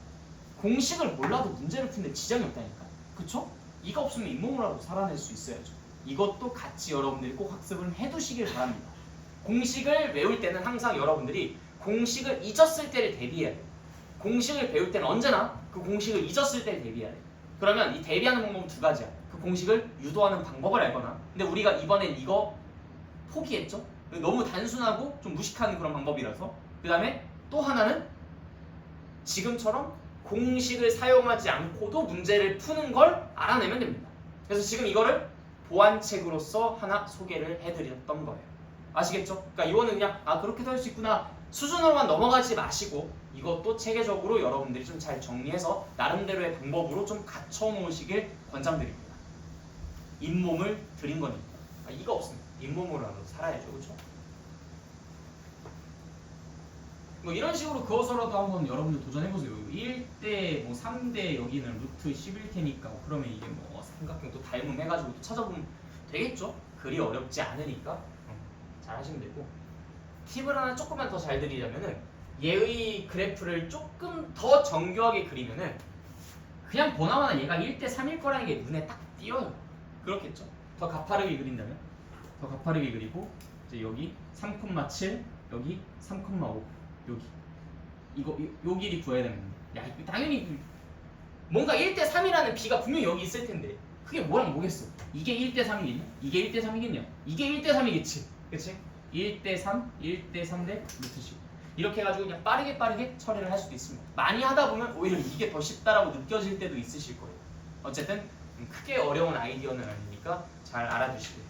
공식을 몰라도 문제를 푸는데 지장이 없다니까. 그쵸? 이거 없으면 잇몸으로라도 살아낼 수 있어야죠. 이것도 같이 여러분들이 꼭 학습을 해두시길 바랍니다. 공식을 외울 때는 항상 여러분들이 공식을 잊었을 때를 대비해야 돼요. 공식을 배울 때는 언제나 그 공식을 잊었을 때를 대비해야 돼요. 그러면 이 대비하는 방법은 두 가지야. 그 공식을 유도하는 방법을 알거나. 근데 우리가 이번엔 이거 포기했죠? 너무 단순하고 좀 무식한 그런 방법이라서. 그 다음에 또 하나는 지금처럼 공식을 사용하지 않고도 문제를 푸는 걸 알아내면 됩니다. 그래서 지금 이거를 보완책으로서 하나 소개를 해드렸던 거예요. 아시겠죠? 그러니까 이거는 그냥 그렇게도 할 수 있구나 수준으로만 넘어가지 마시고 이것도 체계적으로 여러분들이 좀 잘 정리해서 나름대로의 방법으로 좀 갖춰 놓으시길 권장드립니다. 잇몸을 드린 거니까. 이거 없으면 잇몸으로 살아야죠. 그렇죠? 뭐 이런 식으로 그어서라도 한번 여러분들 도전해보세요. 1대 뭐 3대 여기는 루트 10일 테니까 그러면 이게 뭐 삼각형 또 닮음해가지고 또 찾아보면 되겠죠? 그리 어렵지 않으니까 잘 하시면 되고 팁을 하나 조금만 더 잘 드리자면은 얘의 그래프를 조금 더 정교하게 그리면은 그냥 보나마나 얘가 1대 3일 거라는 게 눈에 딱 띄어요. 그렇겠죠? 더 가파르게 그린다면 더 가파르게 그리고 이제 여기 3,7 여기 3,5 여기 요 길이 구해야 되는 야 이거 당연히 뭔가 1대 3이라는 비가 분명히 여기 있을 텐데 그게 뭐랑 뭐겠어? 이게 1대 3이겠냐? 이게 1대 3이겠냐? 이게 1대 3이겠지. 그치? 1대 3, 1대 3대 루트 10 이렇게 해가지고 그냥 빠르게 처리를 할 수도 있습니다. 많이 하다 보면 오히려 이게 더 쉽다라고 느껴질 때도 있으실 거예요. 어쨌든 크게 어려운 아이디어는 아니니까 잘 알아두시고요.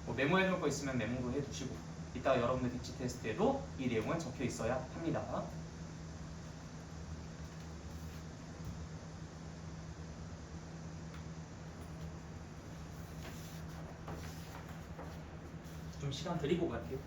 뭐 메모해놓을 거 있으면 메모도 해두시고 이따가 여러분들 대치 테스트에도 이 내용은 적혀 있어야 합니다. 좀 시간 드리고 갈게요.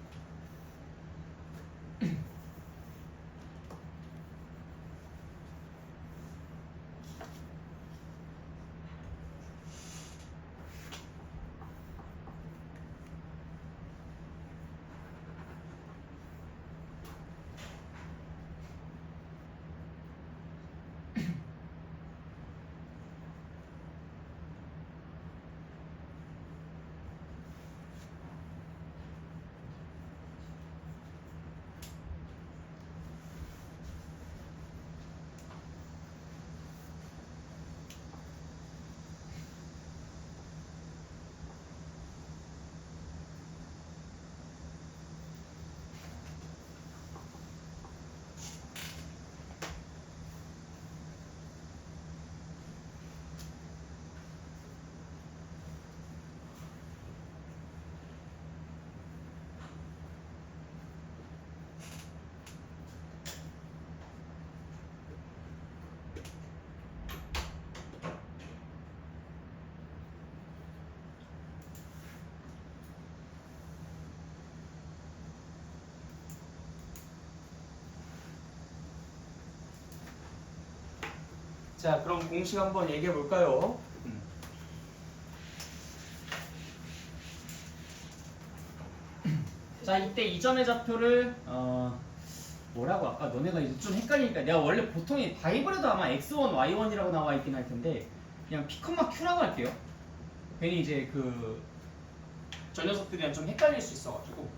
자, 그럼 공식 한번 얘기해 볼까요? 자, 이때 이 점의 좌표를 뭐라고 아까 너네가 이제 좀 헷갈리니까 내가 원래 보통이 바이블에도 아마 x1, y1이라고 나와 있긴 할 텐데 그냥 p, q라고 할게요. 괜히 이제 저 녀석들이랑 좀 헷갈릴 수 있어가지고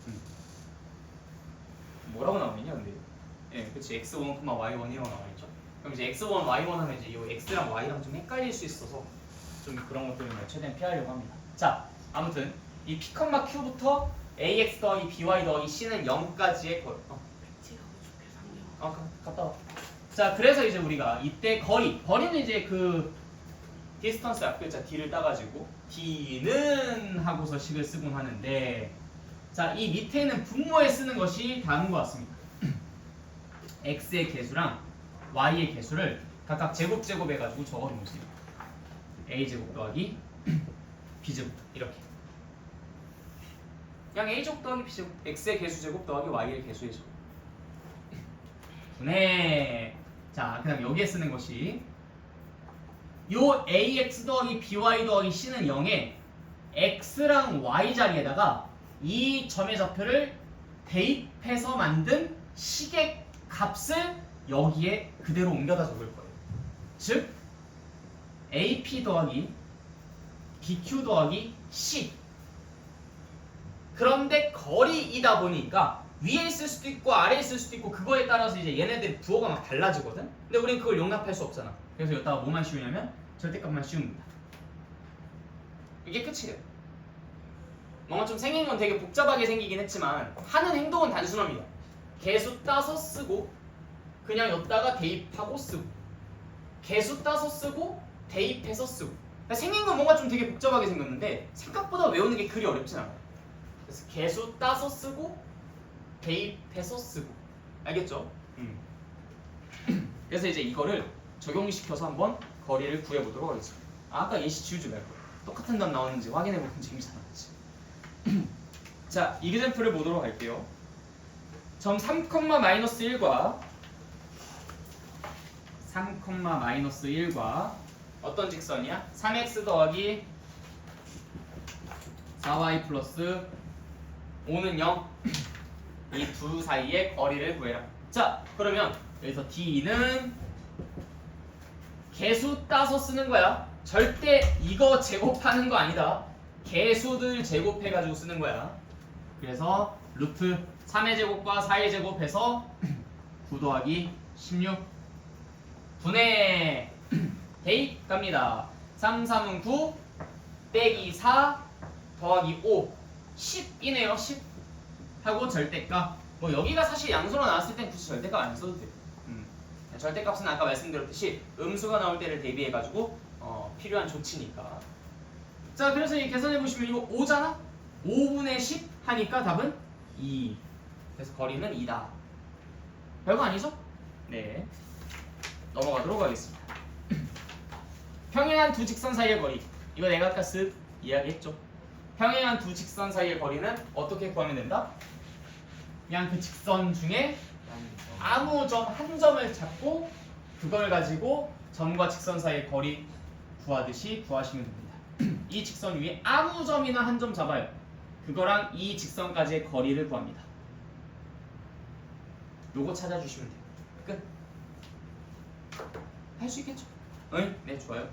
뭐라고 나오느냐 근데 예, 그치 x1, y1이라고 나와 있죠. 그럼 이제 x1, y1 하면 이제 이 x랑 y랑 좀 헷갈릴 수 있어서 좀 그런 것들을 최대한 피하려고 합니다. 자, 아무튼 이 p, q부터 ax 더하기 by 더하기 c는 0까지의 거리. 배치가 부족해 상대가. 갔다 와. 자, 그래서 이제 우리가 이때 거리는 이제 디스턴스 앞글자 d를 따가지고 d는 하고서 식을 쓰곤 하는데 자, 이 밑에 있는 분모에 쓰는 것이 다음과 같습니다. x의 개수랑 y의 개수를 각각 제곱 해가지고 적어놓으세요. a제곱 더하기 b제곱 이렇게 그냥 a제곱 더하기 b제곱 x의 개수 제곱 더하기 y의 개수의 제곱 분해. 자, 그 다음 여기에 쓰는 것이 요 ax 더하기 by 더하기 c는 0에 x랑 y 자리에다가 이 점의 좌표를 대입해서 만든 식의 값을 여기에 그대로 옮겨다 적을 거예요. 즉 AP 더하기 BQ 더하기 C. 그런데 거리이다 보니까 위에 있을 수도 있고 아래에 있을 수도 있고 그거에 따라서 이제 얘네들 부호가 막 달라지거든. 근데 우린 그걸 용납할 수 없잖아. 그래서 여기다가 뭐만 씌우냐면 절대값만 씌웁니다. 이게 끝이에요. 뭔가 좀 생긴 건 되게 복잡하게 생기긴 했지만 하는 행동은 단순합니다. 개수 따서 쓰고 그냥 였다가 대입하고 쓰고 개수 따서 쓰고 대입해서 쓰고 그러니까 생긴 건 뭔가 좀 되게 복잡하게 생겼는데 생각보다 외우는 게 그리 어렵진 않아요. 그래서 개수 따서 쓰고 대입해서 쓰고 알겠죠? 그래서 이제 이거를 적용시켜서 한번 거리를 구해보도록 하겠습니다. 아까 예시 지우지 말고 똑같은 답 나오는지 확인해보면 재미잖아. 자, 이그젠플을 보도록 할게요. 점 3,-1과 3,-1과 어떤 직선이야? 3x 더하기 4y 플러스 5는 0 이 두 사이의 거리를 구해라. 자, 그러면 여기서 D는 개수 따서 쓰는 거야. 절대 이거 제곱하는 거 아니다. 개수들 제곱해가지고 쓰는 거야. 그래서 루트 3의 제곱과 4의 제곱해서 9 더하기 16 분의 대입 갑니다. 3, 3은 9 빼기 4 더하기 5 10이네요. 10 하고 절대값 뭐 여기가 사실 양수로 나왔을 땐 굳이 절대값 안 써도 돼요. 절대값은 아까 말씀드렸듯이 음수가 나올 때를 대비해가지고 필요한 조치니까. 자, 그래서 이 계산해보시면 이거 5잖아? 5분의 10 하니까 답은 2. 그래서 거리는 2다. 별거 아니죠? 네. 넘어가도록 하겠습니다. 평행한 두 직선 사이의 거리. 이거 내가 아까 쓱 이야기했죠. 평행한 두 직선 사이의 거리는 어떻게 구하면 된다? 그냥 그 직선 중에 아무 점 한 점을 잡고 그걸 가지고 점과 직선 사이의 거리 구하듯이 구하시면 됩니다. 이 직선 위에 아무 점이나 한 점 잡아요. 그거랑 이 직선까지의 거리를 구합니다. 요거 찾아주시면 돼요. 끝. 할 수 있겠죠? 응? 네, 좋아요.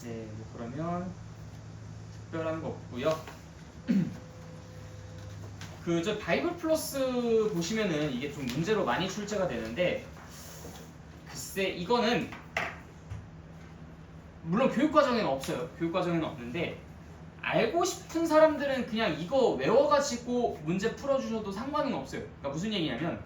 네, 뭐 그러면 특별한 거 없고요. 그 저 바이블 플러스 보시면은 이게 좀 문제로 많이 출제가 되는데 글쎄 이거는 물론 교육 과정에는 없어요. 교육 과정에는 없는데 알고 싶은 사람들은 그냥 이거 외워가지고 문제 풀어주셔도 상관은 없어요. 그러니까 무슨 얘기냐면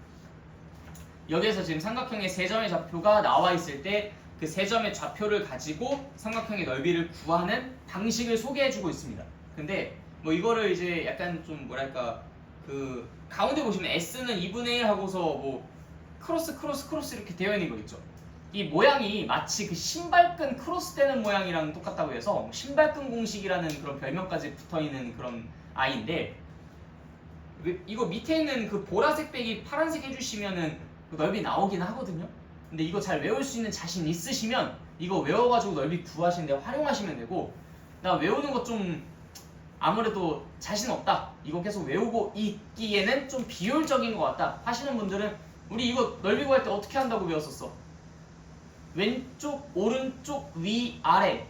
여기에서 지금 삼각형의 세 점의 좌표가 나와 있을 때 그 세 점의 좌표를 가지고 삼각형의 넓이를 구하는 방식을 소개해주고 있습니다. 근데 뭐 이거를 이제 약간 좀 뭐랄까 그 가운데 보시면 S는 2분의 1 하고서 뭐 크로스 이렇게 되어 있는 거 있죠. 이 모양이 마치 그 신발끈 크로스되는 모양이랑 똑같다고 해서 신발끈 공식이라는 그런 별명까지 붙어있는 그런 아이인데 이거 밑에 있는 그 보라색 빼기 파란색 해주시면은 그 넓이 나오긴 하거든요. 근데 이거 잘 외울 수 있는 자신 있으시면 이거 외워가지고 넓이 구하시는데 활용하시면 되고 나 외우는 거 좀 아무래도 자신 없다 이거 계속 외우고 있기에는 좀 비효율적인 것 같다 하시는 분들은 우리 이거 넓이 구할 때 어떻게 한다고 배웠었어? 왼쪽, 오른쪽, 위, 아래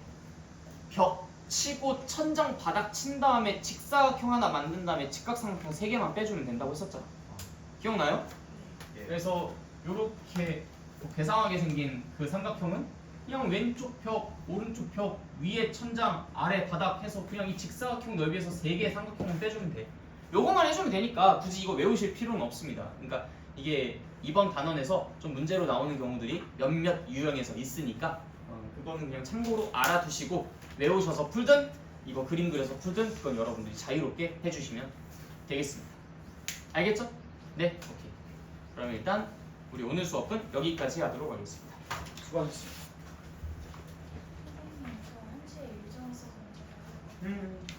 벽 치고 천장 바닥 친 다음에 직사각형 하나 만든 다음에 직각삼각형 3개만 빼주면 된다고 했었잖아. 기억나요? 예. 그래서 이렇게 괴상하게 생긴 그 삼각형은 그냥 왼쪽 벽, 오른쪽 벽, 위에 천장, 아래 바닥 해서 그냥 이 직사각형 넓이에서 3개의 삼각형을 빼주면 돼. 요거만 해주면 되니까 굳이 이거 외우실 필요는 없습니다. 그러니까 이게 이번 단원에서 좀 문제로 나오는 경우들이 몇몇 유형에서 있으니까 그거는 그냥 참고로 알아두시고 외우셔서 풀든 이거 그림 그려서 풀든 그건 여러분들이 자유롭게 해주시면 되겠습니다. 알겠죠? 네, 오케이. 그럼 일단 우리 오늘 수업은 여기까지 하도록 하겠습니다. 수고하셨습니다. 선생님, 저 한시에 일정 있어서 먼저 가요.